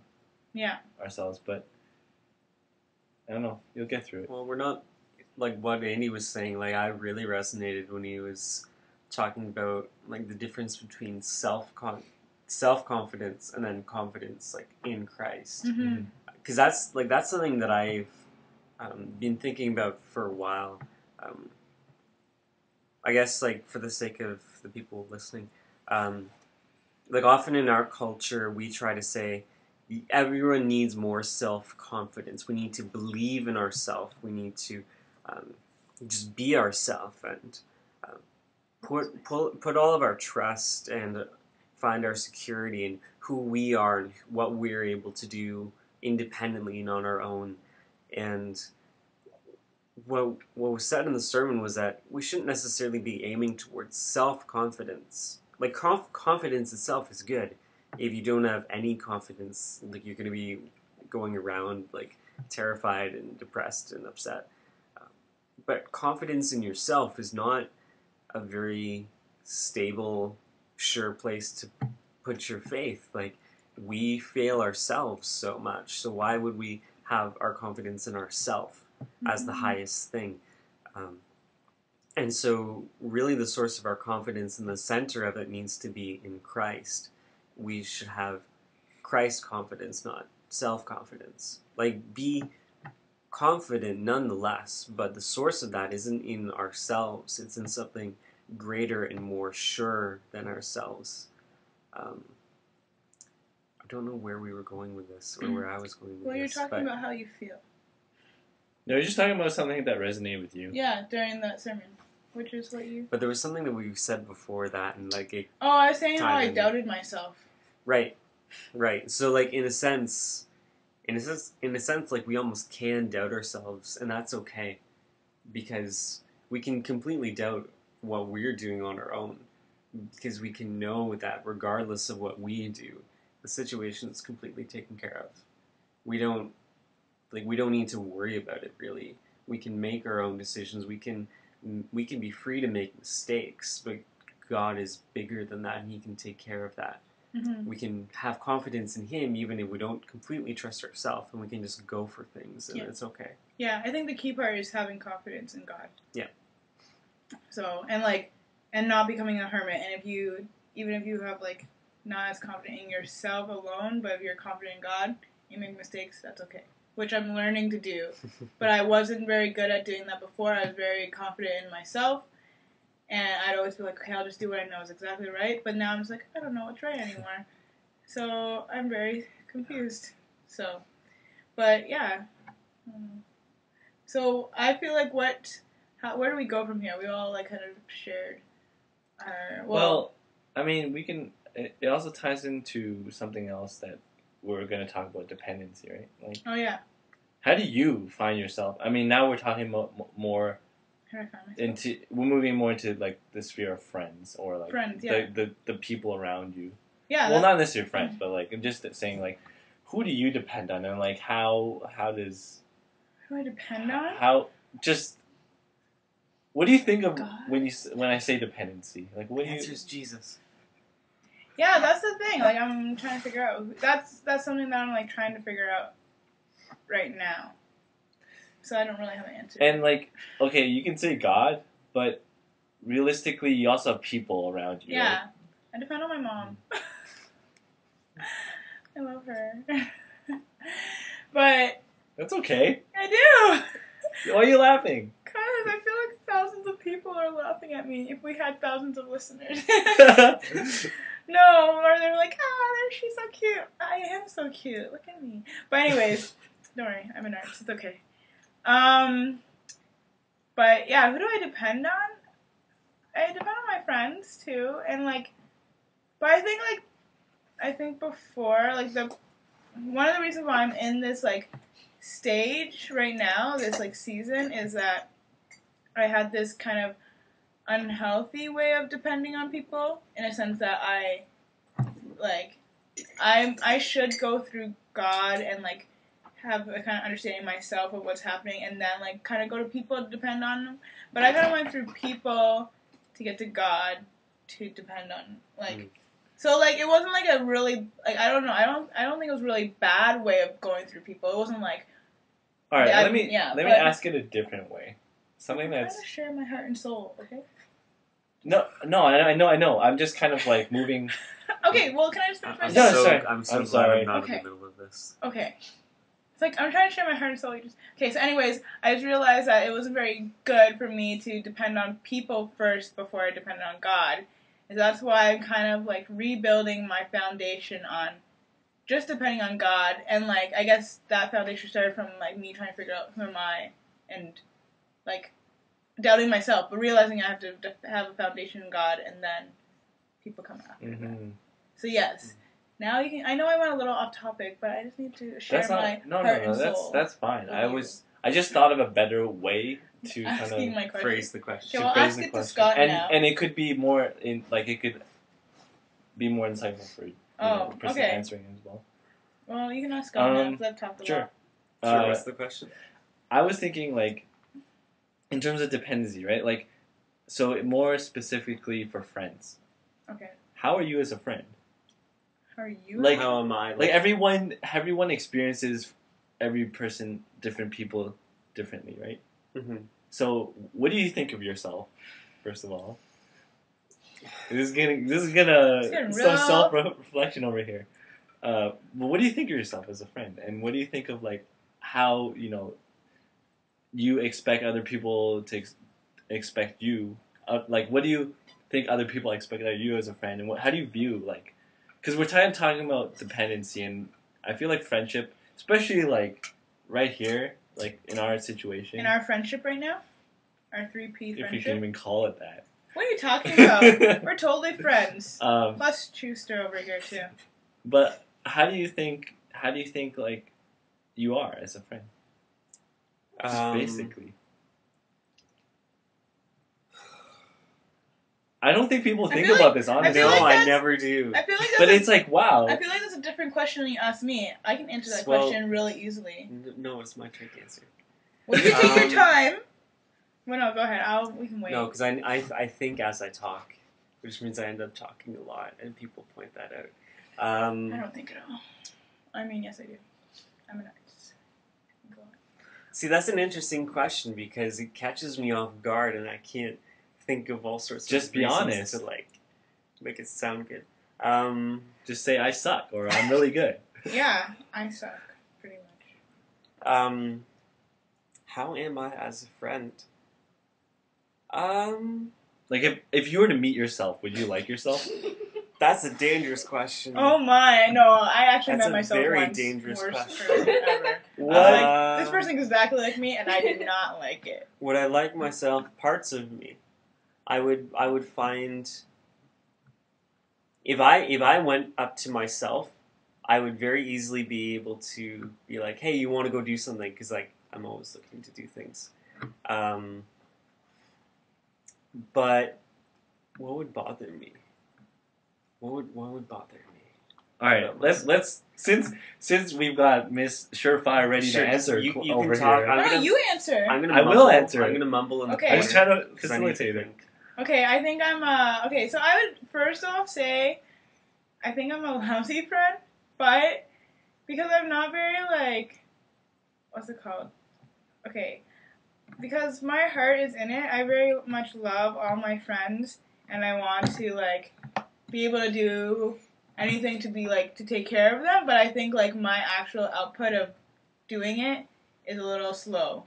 Speaker 2: Yeah.
Speaker 1: Ourselves, but I don't know. You'll get through it.
Speaker 3: Well, we're not like what Andy was saying. Like I really resonated when he was talking about like the difference between self confidence and then confidence like in Christ. Because that's something that I've been thinking about for a while. I guess like for the sake of the people listening, like often in our culture we try to say everyone needs more self-confidence. We need to believe in ourselves. We need to just be ourselves and put all of our trust and find our security in who we are and what we're able to do independently and on our own. And what was said in the sermon was that we shouldn't necessarily be aiming towards self-confidence. Like confidence itself is good. If you don't have any confidence, like you're going to be going around like terrified and depressed and upset. But confidence in yourself is not a very stable, sure place to put your faith. Like we fail ourselves so much, so why would we have our confidence in ourselves as the highest thing? And so really the source of our confidence and the center of it needs to be in Christ. We should have Christ confidence, not self-confidence. Like, be confident nonetheless, but the source of that isn't in ourselves. It's in something greater and more sure than ourselves. I don't know where we were going with this, or where I was going with this.
Speaker 2: Well, you're talking about how you feel.
Speaker 1: No, you're just talking about something that resonated with you.
Speaker 2: Yeah, during that sermon. Which is what you...
Speaker 3: But there was something that we said before that, and like it...
Speaker 2: Oh, I was saying how I doubted myself.
Speaker 3: Right. So like in a sense, like we almost can doubt ourselves, and that's okay, because we can completely doubt what we're doing on our own, because we can know that regardless of what we do, the situation is completely taken care of. We don't need to worry about it really. We can make our own decisions. We can be free to make mistakes, but God is bigger than that, and He can take care of that. We can have confidence in Him even if we don't completely trust ourselves, and we can just go for things, and it's okay.
Speaker 2: Yeah, I think the key part is having confidence in God.
Speaker 3: Yeah.
Speaker 2: So, and not becoming a hermit, and even if you have, like, not as confident in yourself alone, but if you're confident in God, you make mistakes, that's okay. Which I'm learning to do. But I wasn't very good at doing that before. I was very confident in myself. And I'd always be like, okay, I'll just do what I know is exactly right. But now I'm just like, I don't know what's right anymore. So I'm very confused. So, but yeah. So I feel like where do we go from here? We all like kind of shared our...
Speaker 1: Well, I mean, we can... It also ties into something else that we're going to talk about, dependency, right? Like,
Speaker 2: oh, yeah.
Speaker 1: How do you find yourself? I mean, now we're talking about more
Speaker 2: How do I find myself?
Speaker 1: into... We're moving more into, like, the sphere of friends, or, like,
Speaker 2: friends, yeah.
Speaker 1: the people around you.
Speaker 2: Yeah.
Speaker 1: Well, not necessarily friends, but, like, I'm just saying, like, who do you depend on? And, like, how does...
Speaker 2: Who do I depend on?
Speaker 1: How... Just... What do you think of
Speaker 2: God.
Speaker 1: when I say dependency? Like, what do you...
Speaker 3: The answer is Jesus.
Speaker 2: Yeah, that's the thing. Like, I'm trying to figure out. That's something that I'm like trying to figure out right now. So I don't really have an answer.
Speaker 1: And like, okay, you can say God, but realistically, you also have people around you.
Speaker 2: Yeah,
Speaker 1: right?
Speaker 2: I depend on my mom. I love her, but
Speaker 1: That's okay.
Speaker 2: I do.
Speaker 1: Why are you laughing?
Speaker 2: Because I feel like thousands of people are laughing at me if we had thousands of listeners. No, or they're like, she's so cute. I am so cute. Look at me. But anyways, don't worry, I'm an artist. It's okay. But yeah, who do I depend on? I depend on my friends too, and like, but I think before, like one of the reasons why I'm in this like stage right now, this like season, is that I had this kind of unhealthy way of depending on people, in a sense that I should go through God and like have a kind of understanding myself of what's happening, and then like kind of go to people to depend on them. But I kind of went through people to get to God to depend on, like. So like it wasn't like a really like I don't know I don't think it was a really bad way of going through people. It wasn't like.
Speaker 1: All right, let me ask it a different way. Something that's.
Speaker 2: I'm trying to share my heart and soul. Okay.
Speaker 1: No, I know. I'm just kind of like moving.
Speaker 2: Okay, well, can I just finish my
Speaker 1: No,
Speaker 2: sentence?
Speaker 1: sorry.
Speaker 3: I'm so
Speaker 1: I'm
Speaker 3: glad
Speaker 1: sorry.
Speaker 3: I'm not
Speaker 2: Okay.
Speaker 3: in the middle of this.
Speaker 2: Okay. It's like, I'm trying to share my heart and soul. Okay, so anyways, I just realized that it wasn't very good for me to depend on people first before I depended on God. And that's why I'm kind of, like, rebuilding my foundation on just depending on God. And, like, I guess that foundation started from, like, me trying to figure out who am I and, like, doubting myself, but realizing I have to have a foundation in God, and then people come after that. So, yes. Now you can. I know I went a little off topic, but I just need to share my heart and soul.
Speaker 1: That's fine. I just thought of a better way to
Speaker 2: asking
Speaker 1: kind
Speaker 2: of
Speaker 3: phrase the question.
Speaker 2: Okay, well, ask it to Scott now.
Speaker 1: And it could be more it could be more insightful for the person answering as well.
Speaker 2: Well, you can ask Scott now because I've talked a lot.
Speaker 3: Sure. What's the question?
Speaker 1: I was thinking like in terms of dependency, right? Like so more specifically for friends.
Speaker 2: Okay.
Speaker 1: How are you as a friend?
Speaker 2: How are you?
Speaker 1: Like,
Speaker 3: how am I?
Speaker 1: Like everyone experiences every person, different people, differently, right?
Speaker 3: Mm-hmm.
Speaker 1: So, what do you think of yourself, first of all? This is gonna some self-reflection over here. But what do you think of yourself as a friend, and what do you think of like how you expect other people to expect you? Like, what do you think other people expect of you as a friend, and how do you view like? Because we're talking about dependency, and I feel like friendship, especially like right here, like in our situation.
Speaker 2: In our friendship right now? Our 3P friendship?
Speaker 1: If you can even call it that.
Speaker 2: What are you talking about? We're totally friends. Plus Chuster over here too.
Speaker 1: But how do you think like you are as a friend? Just basically. I don't think people think about this, honestly.
Speaker 3: I never do.
Speaker 2: I feel like
Speaker 1: but it's like, wow.
Speaker 2: I feel like that's a different question when you ask me. I can answer that question really easily.
Speaker 3: No, it's my turn to answer.
Speaker 2: Well, you take your time. Well, no, go ahead. We can wait.
Speaker 3: No, because I think as I talk, which means I end up talking a lot, and people point that out.
Speaker 2: I don't think at all. I mean, yes, I do. I'm an artist. Go on.
Speaker 3: See, that's an interesting question because it catches me off guard, and I can't think of all sorts of
Speaker 1: just be honest
Speaker 3: to like make it sound good.
Speaker 1: Just say I suck or I'm really good.
Speaker 2: Yeah, I suck pretty much.
Speaker 3: How am I as a friend?
Speaker 1: Like if you were to meet yourself, would you like yourself?
Speaker 3: That's a dangerous question.
Speaker 2: Oh my, no, I actually met myself
Speaker 3: very
Speaker 2: once.
Speaker 3: Dangerous
Speaker 2: Worst
Speaker 3: question.
Speaker 2: person ever.
Speaker 1: What?
Speaker 2: This person is exactly like me, and I did not like it.
Speaker 3: Would I like myself? Parts of me. I would find if I went up to myself, I would very easily be able to be like, hey, you want to go do something? Because like I'm always looking to do things. But what would bother me? What would bother me?
Speaker 1: All right, let's since we've got Miss Surefire ready to answer
Speaker 3: you
Speaker 1: over
Speaker 3: can talk.
Speaker 1: here.
Speaker 2: You answer.
Speaker 1: I will answer.
Speaker 3: I'm gonna mumble in the
Speaker 2: Okay.
Speaker 1: I was trying to facilitate it.
Speaker 2: Okay, I think I'm okay, so I would first off say I think I'm a lousy friend, but because I'm not very like what's it called? Okay. Because my heart is in it, I very much love all my friends and I want to like be able to do anything to be like to take care of them, but I think like my actual output of doing it is a little slow.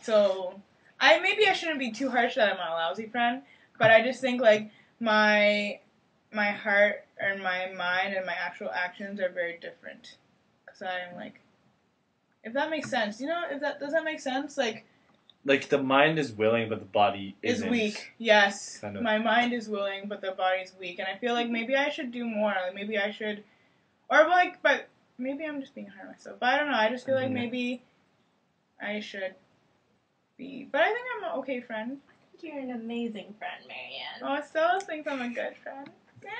Speaker 2: So maybe I shouldn't be too harsh that I'm a lousy friend, but I just think like my heart and my mind and my actual actions are very different. Cause I'm like, if that makes sense, does that make sense?
Speaker 1: Like the mind is willing, but the body
Speaker 2: is
Speaker 1: isn't.
Speaker 2: weak. Yes,
Speaker 1: kind of.
Speaker 2: My mind is willing, but the body's weak, and I feel like maybe I should do more. Like maybe I should, but maybe I'm just being hard on myself. But I don't know. I just feel like maybe I should be. But I think I'm an okay friend.
Speaker 4: You're an amazing friend, Marianne.
Speaker 2: Oh, Stella thinks I'm a good friend.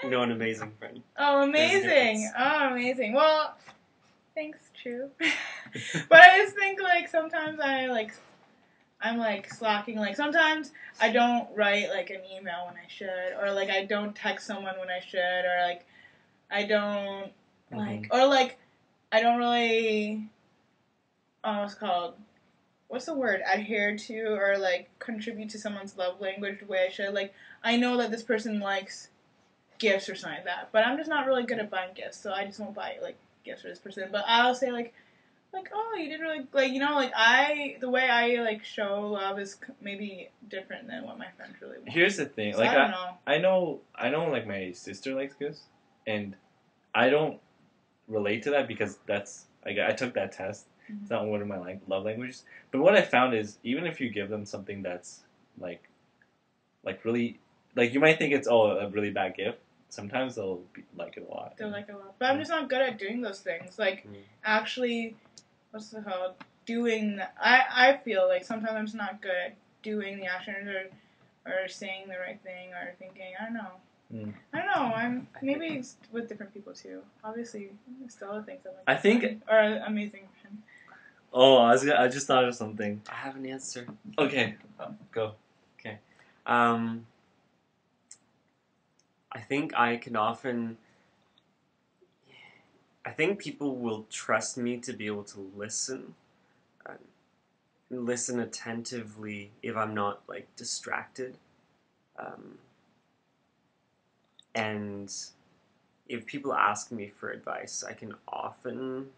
Speaker 3: No, an amazing friend.
Speaker 2: Oh,
Speaker 3: There's a
Speaker 2: amazing.
Speaker 3: difference.
Speaker 2: Oh, amazing. Well, thanks, true. But I just think, like, sometimes I'm, like, slacking. Like, sometimes I don't write, like, an email when I should. Or, like, I don't text someone when I should. Or, like, I don't, like, or, like, I don't really, what's it called? What's the word? Adhere to or, like, contribute to someone's love language the way I should. Like, I know that this person likes gifts or something like that. But I'm just not really good at buying gifts. So I just won't buy, like, gifts for this person. But I'll say, like, oh, you did really, like, you know, like, the way I, like, show love is maybe different than what my friends really want.
Speaker 1: Here's the thing.
Speaker 2: So
Speaker 1: Like,
Speaker 2: I don't know.
Speaker 1: I know, like, my sister likes gifts. And I don't relate to that because I took that test.
Speaker 2: Mm-hmm.
Speaker 1: It's not one of my love languages. But what I found is, even if you give them something that's, like really, like, you might think it's, a really bad gift. Sometimes they'll like it a lot.
Speaker 2: They'll like it a lot. But I'm just not good at doing those things. Like, actually, what's it called? Doing, I feel like sometimes I'm just not good at doing the actions or saying the right thing or thinking, I don't know. I don't know. Maybe it's with different people too. Obviously, Stella thinks I'm
Speaker 1: I think,
Speaker 2: or an amazing friend.
Speaker 1: Oh, I just thought of something.
Speaker 3: I have an answer.
Speaker 1: Okay, go.
Speaker 3: Okay. I think I think people will trust me to be able to listen. Listen attentively if I'm not, like, distracted. And if people ask me for advice, I can often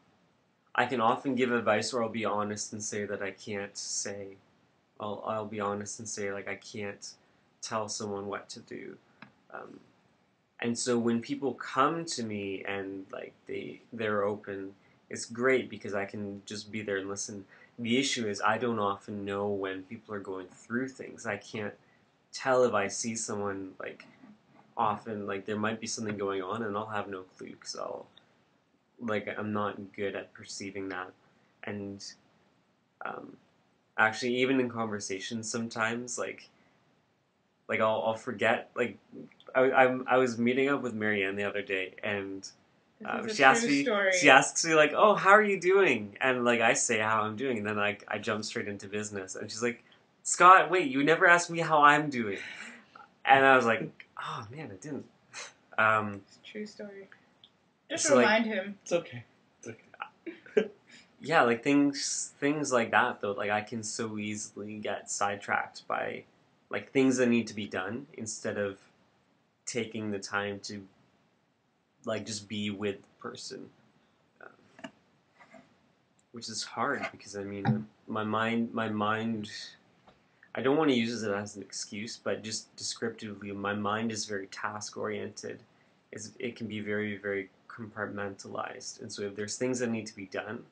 Speaker 3: give advice where I'll be honest and say that I can't say. I'll be honest and say, like, I can't tell someone what to do. And so when people come to me and, like, they're open, it's great because I can just be there and listen. The issue is I don't often know when people are going through things. I can't tell if I see someone, like, often, like, there might be something going on and I'll have no clue because I'm not good at perceiving that. And actually, even in conversations sometimes, like I'll forget, like, I was meeting up with Marianne the other day, and she asks me, like, oh, how are you doing? And, like, I say how I'm doing, and then, like, I jump straight into business, and she's like, Scott, wait, you never asked me how I'm doing. And I was like, oh, man, I didn't.
Speaker 2: It's a true story. Just
Speaker 3: so,
Speaker 2: remind him.
Speaker 1: It's okay.
Speaker 3: Yeah, like, things like that, though, like, I can so easily get sidetracked by, like, things that need to be done instead of taking the time to, like, just be with the person, which is hard because, I mean, my mind, I don't want to use it as an excuse, but just descriptively, my mind is very task oriented. It can be very, very compartmentalized, and so if there's things that need to be done,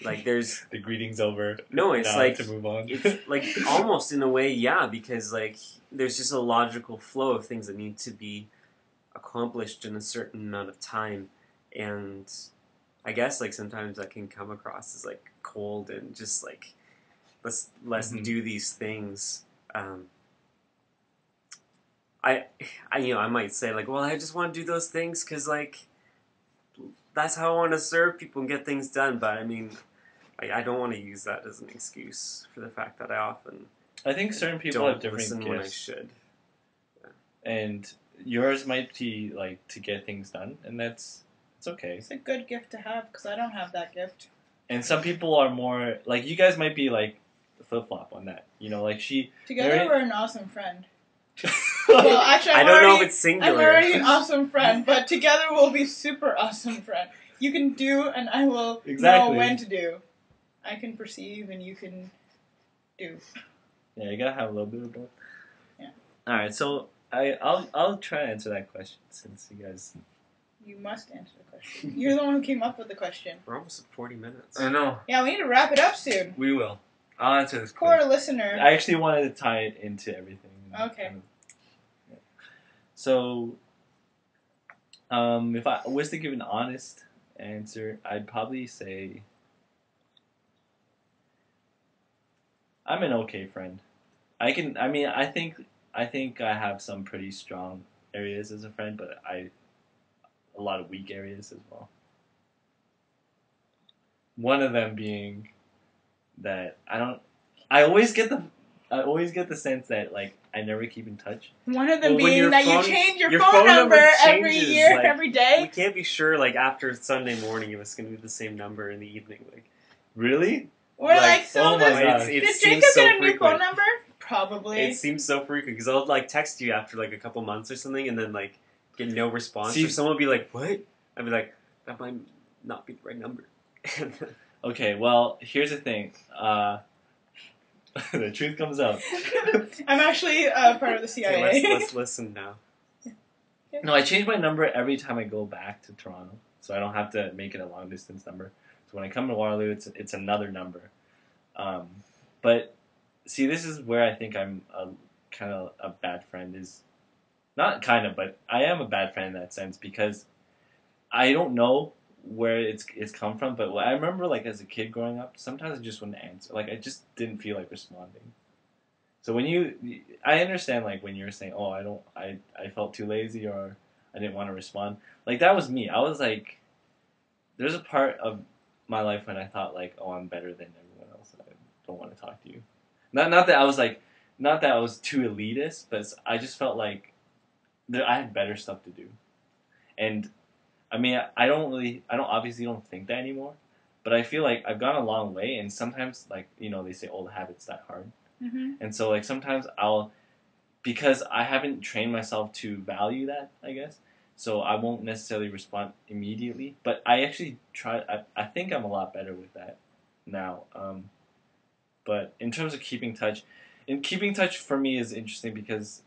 Speaker 3: like, there's
Speaker 1: the greeting's over.
Speaker 3: No, it's
Speaker 1: now
Speaker 3: like
Speaker 1: to move on.
Speaker 3: It's like almost in a way, yeah, because, like, there's just a logical flow of things that need to be accomplished in a certain amount of time, and I guess, like, sometimes that can come across as, like, cold and just, like, let's do these things. I I might say, like, well, I just want to do those things because, like, that's how I want to serve people and get things done. But I mean, I don't want to use that as an excuse for the fact that
Speaker 1: I think certain people have different
Speaker 3: listen
Speaker 1: gifts.
Speaker 3: when I should. Yeah.
Speaker 1: And yours might be, like, to get things done, and it's okay.
Speaker 2: It's a good gift to have because I don't have that gift.
Speaker 1: And some people are more, like, you guys might be, like, flip-flop on that. You know, like,
Speaker 2: Together we're an awesome friend.
Speaker 1: Well,
Speaker 2: Well, actually,
Speaker 3: I don't know if it's singular.
Speaker 2: I'm already an awesome friend, but together we'll be super awesome friend. You can do, and I will know when to do. I can perceive, and you can do.
Speaker 1: Yeah, you gotta have a little bit of both.
Speaker 2: Yeah.
Speaker 1: All right, so I'll try to answer that question since you guys.
Speaker 2: You must answer the question. You're the one who came up with the question.
Speaker 3: We're almost at 40 minutes.
Speaker 1: I know.
Speaker 2: Yeah, we need to wrap it up soon.
Speaker 1: We will. I'll answer this
Speaker 2: Poor
Speaker 1: question.
Speaker 2: listener.
Speaker 1: I actually wanted to tie it into everything.
Speaker 2: Okay.
Speaker 1: Yeah. So, if I was to give an honest answer, I'd probably say I'm an okay friend. I think I have some pretty strong areas as a friend, but a lot of weak areas as well. One of them being that I always get the sense that like I never keep in touch.
Speaker 2: One of them
Speaker 3: Well, when
Speaker 2: being
Speaker 3: your
Speaker 2: that
Speaker 3: phone-
Speaker 2: you change your
Speaker 3: your
Speaker 2: phone
Speaker 3: phone
Speaker 2: number
Speaker 3: number
Speaker 2: every
Speaker 3: changes,
Speaker 2: year,
Speaker 3: like,
Speaker 2: every
Speaker 3: We
Speaker 2: day.
Speaker 3: can't be sure, like, after Sunday morning if it's going to be the same number in the evening. Like,
Speaker 1: Really?
Speaker 2: We're like, so
Speaker 1: oh my
Speaker 2: does,
Speaker 1: gosh.
Speaker 3: it
Speaker 2: did
Speaker 3: seems
Speaker 2: Jacob
Speaker 3: so
Speaker 2: get a new phone
Speaker 3: frequent.
Speaker 2: number? Probably.
Speaker 3: It seems so frequent because I'll like text you after like a couple months or something, and then like get no response,
Speaker 1: See-
Speaker 3: or someone will be like, "What?" I'd be like, "That might not be the right number."
Speaker 1: Okay, well, here's the thing. The truth comes out.
Speaker 2: I'm actually part of the CIA.
Speaker 3: Okay, let's listen now.
Speaker 1: No, I change my number every time I go back to Toronto, so I don't have to make it a long distance number. So when I come to Waterloo, it's another number. But see, this is where I think I'm kind of a bad friend. Is not kind of, but I am a bad friend in that sense because I don't know where it's come from. But I remember, like as a kid growing up, sometimes I just wouldn't answer. Like I just didn't feel like responding. So I understand like when you're saying, "Oh, I felt too lazy," or "I didn't want to respond." Like that was me. I was like, there's a part of my life when I thought like, "Oh, I'm better than everyone else. I don't want to talk to you." Not that I was like, not that I was too elitist, but I just felt like I had better stuff to do. And I mean, I obviously don't think that anymore. But I feel like I've gone a long way, and sometimes like they say old habits die hard.
Speaker 2: Mm-hmm.
Speaker 1: And so, like, sometimes because I haven't trained myself to value that, I guess, so I won't necessarily respond immediately. But I actually I think I'm a lot better with that now. But in terms of keeping touch for me is interesting because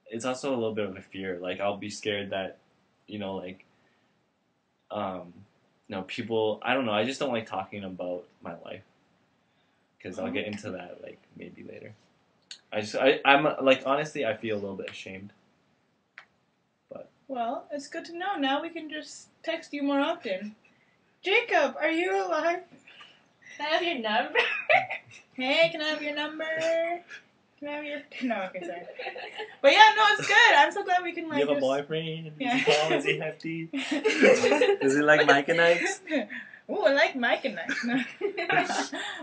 Speaker 1: it's also a little bit of a fear. Like, I'll be scared that, like, people, I don't know, I just don't like talking about my life. Because I'll get into that, like, maybe later. I'm like, honestly, I feel a little bit ashamed. But
Speaker 2: Well, it's good to know. Now we can just text you more often. Jacob, are you alive?
Speaker 4: Can I have your number?
Speaker 2: Hey, can I have your number? Can I have your... No, okay, sorry. But yeah, no, it's good. I'm so glad we can, like,
Speaker 1: you have a
Speaker 2: just...
Speaker 1: boyfriend?
Speaker 2: Yeah.
Speaker 1: Is he tall? Is he hefty? Does he like Mike and Ike's?
Speaker 2: Ooh, I like Mike and Ike. No.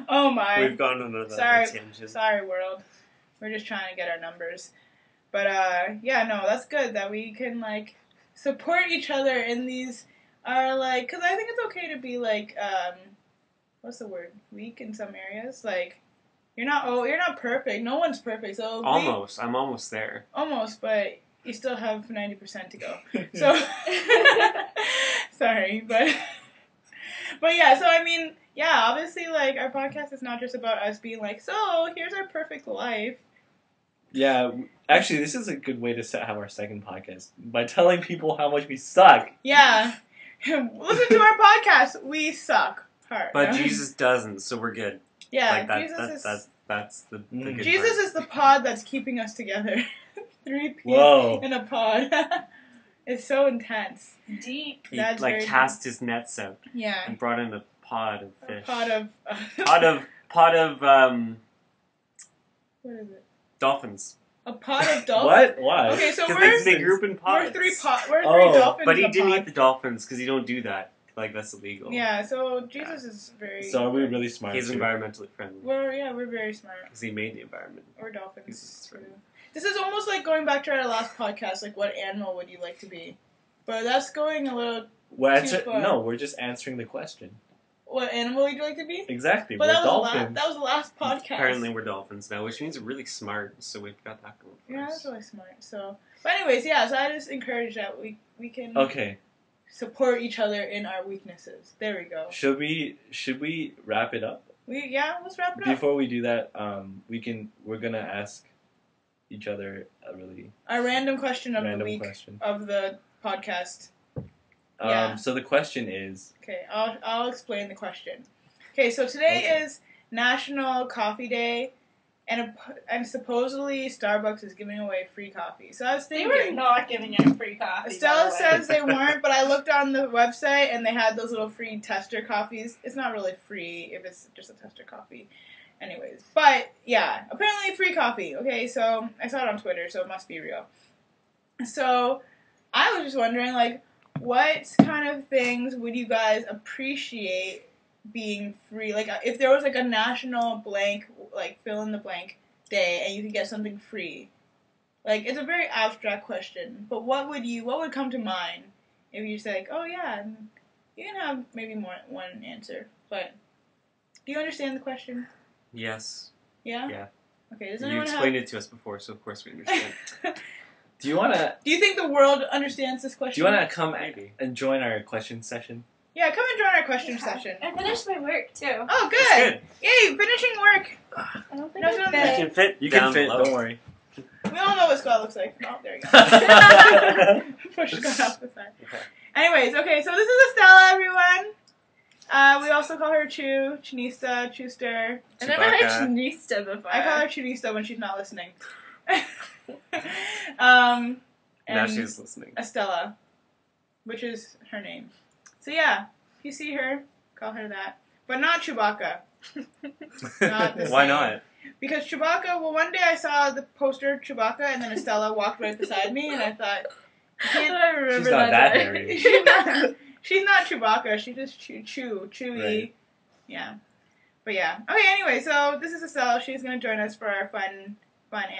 Speaker 2: Oh my.
Speaker 3: We've gone on another tangent.
Speaker 2: Sorry, world. We're just trying to get our numbers. But yeah, no, that's good that we can like support each other in these like, because I think it's okay to be like what's the word? Weak in some areas. Like you're not perfect. No one's perfect. So
Speaker 3: I'm almost there.
Speaker 2: Almost, but you still have 90% to go. So sorry, but yeah, so I mean, yeah, obviously, like, our podcast is not just about us being like, so, here's our perfect life.
Speaker 1: Yeah, actually, this is a good way to have our second podcast, by telling people how much we suck.
Speaker 2: Yeah. Listen to our podcast. We suck hard.
Speaker 3: But Jesus doesn't, so we're good.
Speaker 2: Yeah,
Speaker 3: like that's the good
Speaker 2: Jesus
Speaker 3: part.
Speaker 2: is the pod that's keeping us together. 3 peas
Speaker 1: Whoa.
Speaker 2: in a pod. It's so intense.
Speaker 4: Deep.
Speaker 3: He
Speaker 2: That's
Speaker 3: like
Speaker 2: very
Speaker 3: cast his nets out
Speaker 2: Yeah.
Speaker 3: and brought in a pod of
Speaker 2: A
Speaker 3: fish.
Speaker 2: pod of...
Speaker 3: Pod of
Speaker 2: what is it?
Speaker 3: dolphins.
Speaker 2: A pod of dolphins?
Speaker 1: What? Why?
Speaker 2: Okay, so
Speaker 3: Because they group in pods.
Speaker 2: We're three
Speaker 1: Oh.
Speaker 2: dolphins
Speaker 3: But he
Speaker 2: in a
Speaker 3: didn't
Speaker 2: pod.
Speaker 3: eat the dolphins because you don't do that. Like, that's illegal.
Speaker 2: Yeah, so Jesus is very...
Speaker 1: So are we really smart?
Speaker 3: He's
Speaker 1: too?
Speaker 3: environmentally friendly.
Speaker 2: We're very smart.
Speaker 3: Because he made the environment.
Speaker 2: We're dolphins.
Speaker 3: He's
Speaker 2: Too. This is almost like going back to our last podcast, like what animal would you like to be? But that's going a little too far.
Speaker 1: No, we're just answering the question.
Speaker 2: What animal would you like to be?
Speaker 1: Exactly,
Speaker 2: But
Speaker 1: we're
Speaker 2: that
Speaker 1: dolphins.
Speaker 2: was the last podcast.
Speaker 3: Apparently we're dolphins now, which means we're really smart, so we've got that going for
Speaker 2: Yeah,
Speaker 3: us.
Speaker 2: that's really smart. So, but anyways, yeah. So I just encourage that we can
Speaker 1: Okay.
Speaker 2: support each other in our weaknesses. There we go.
Speaker 1: Should we wrap it up?
Speaker 2: Let's wrap it up.
Speaker 1: Before we do that, we're gonna ask each other
Speaker 2: Our random question of
Speaker 1: random
Speaker 2: the week
Speaker 1: question.
Speaker 2: of the podcast. Yeah.
Speaker 1: So the question is.
Speaker 2: Okay, I'll explain the question. Okay, so today is National Coffee Day, and supposedly Starbucks is giving away free coffee. So I was
Speaker 4: They
Speaker 2: thinking.
Speaker 4: were not giving out free coffee.
Speaker 2: Stella
Speaker 4: by the way.
Speaker 2: says they weren't, but I looked on the website and they had those little free tester coffees. It's not really free if it's just a tester coffee. Anyways, but yeah, apparently free coffee. Okay, so I saw it on Twitter, so it must be real. So I was just wondering, like, what kind of things would you guys appreciate being free? Like, if there was like a national blank, like fill in the blank day, and you could get something free. Like, it's a very abstract question, but what would come to mind if you say, like, oh yeah, you can have maybe more one answer, but do you understand the question?
Speaker 3: Yes.
Speaker 2: Yeah?
Speaker 3: Yeah.
Speaker 2: Okay, does
Speaker 3: You
Speaker 2: anyone
Speaker 3: explained it to us before, so of course we understand.
Speaker 1: Do you wanna
Speaker 2: Do you think the world understands this question?
Speaker 1: come
Speaker 3: Maybe.
Speaker 1: and join our question session?
Speaker 2: Yeah, come and join our question session.
Speaker 4: I finished my work too.
Speaker 2: Oh,
Speaker 3: That's
Speaker 2: good.
Speaker 3: good.
Speaker 2: Yay, finishing work.
Speaker 4: I don't think
Speaker 2: No,
Speaker 4: I
Speaker 2: no,
Speaker 4: fit.
Speaker 3: You can fit.
Speaker 1: You
Speaker 3: down
Speaker 1: can fit.
Speaker 3: below.
Speaker 1: Don't worry.
Speaker 2: We all know what Scott looks like. Oh, there you go. Push Scott off the side.
Speaker 3: Okay.
Speaker 2: Anyways, okay, so this is Estella, everyone. We also call her Chu, Chinista, Chuster.
Speaker 4: I never heard
Speaker 3: Chewbacca.
Speaker 4: Chinista before.
Speaker 2: I call her Chunista when she's not listening. And
Speaker 3: Now she's listening.
Speaker 2: Estella, which is her name. So yeah, if you see her, call her that. But not Chewbacca. Not the
Speaker 3: Why
Speaker 2: same.
Speaker 3: not?
Speaker 2: Because Chewbacca, well, one day I saw the poster Chewbacca, and then Estella walked right beside me, and I thought, you can't,
Speaker 4: I remember
Speaker 1: She's not that
Speaker 4: day.
Speaker 1: hairy.
Speaker 2: she's not Chewbacca, she's just chewy.
Speaker 1: Right.
Speaker 2: Yeah. But yeah. Okay, anyway, so this is Estelle. She's going to join us for our fun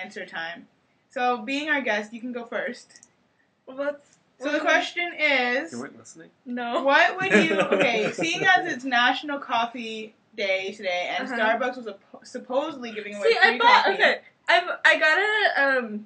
Speaker 2: answer time. So, being our guest, you can go first. So the question is,
Speaker 3: You weren't listening?
Speaker 4: No.
Speaker 2: what would you, okay, seeing as it's National Coffee Day today, and
Speaker 4: Uh-huh.
Speaker 2: Starbucks was supposedly giving away
Speaker 4: See,
Speaker 2: free
Speaker 4: I bought.
Speaker 2: coffee.
Speaker 4: Okay, I got a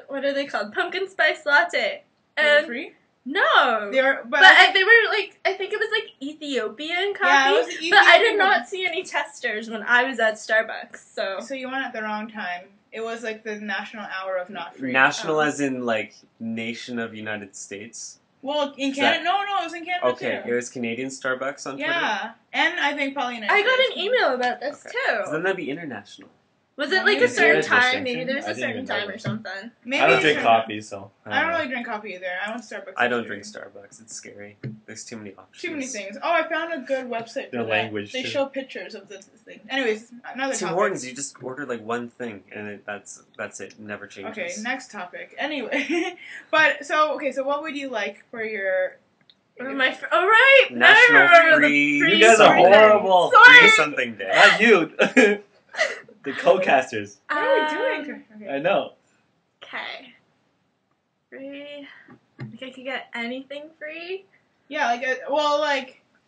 Speaker 4: what are they called? Pumpkin spice latte.
Speaker 2: Was it
Speaker 4: And
Speaker 2: free?
Speaker 4: no,
Speaker 2: They were,
Speaker 4: but they were like, I think it was like Ethiopian coffee.
Speaker 2: Yeah, it was
Speaker 4: but I did
Speaker 2: Ethiopian
Speaker 4: not see any testers when I was at Starbucks. So
Speaker 2: So you went at the wrong time. It was like the national hour of not free.
Speaker 3: National
Speaker 4: Oh.
Speaker 3: as in, like, nation of United States?
Speaker 2: Well, in
Speaker 3: Is
Speaker 2: Canada,
Speaker 3: that-
Speaker 2: no, it was in Canada
Speaker 3: Okay,
Speaker 2: too.
Speaker 3: it was Canadian Starbucks on Twitter?
Speaker 2: Yeah, and I think probably United
Speaker 4: I got
Speaker 2: States
Speaker 4: an email about this
Speaker 3: Okay. So then
Speaker 4: too.
Speaker 3: that'd be international.
Speaker 4: Was it like a
Speaker 2: Is
Speaker 1: there
Speaker 4: certain
Speaker 1: a
Speaker 4: time?
Speaker 1: distinction?
Speaker 4: Maybe there's
Speaker 1: I
Speaker 4: a
Speaker 1: didn't
Speaker 4: certain
Speaker 1: even know
Speaker 4: time or
Speaker 1: this.
Speaker 4: something.
Speaker 2: Maybe
Speaker 1: I don't
Speaker 2: it's
Speaker 1: drink
Speaker 2: in-
Speaker 1: coffee, so
Speaker 2: I don't
Speaker 1: know.
Speaker 2: really drink coffee either. I want Starbucks.
Speaker 3: I don't
Speaker 2: too.
Speaker 3: drink Starbucks. It's scary. There's too many options.
Speaker 2: Too many things. Oh, I found a good website for
Speaker 1: Their
Speaker 2: that.
Speaker 1: language,
Speaker 2: They
Speaker 1: too.
Speaker 2: show pictures of this thing. Anyways, another
Speaker 3: Tim
Speaker 2: topic.
Speaker 3: Hortons, you just order like one thing, and that's it. Never changes.
Speaker 2: Okay, next topic. Anyway, but so what would you like for your?
Speaker 4: All right, now I
Speaker 3: National
Speaker 4: remember
Speaker 3: free-
Speaker 4: the free.
Speaker 1: You guys are
Speaker 4: something.
Speaker 1: horrible.
Speaker 3: Free
Speaker 4: Sorry.
Speaker 3: something day.
Speaker 1: Not you. The co-casters.
Speaker 2: What are we doing?
Speaker 1: I know.
Speaker 4: Okay. Free. Like I could get anything free,
Speaker 2: Yeah, like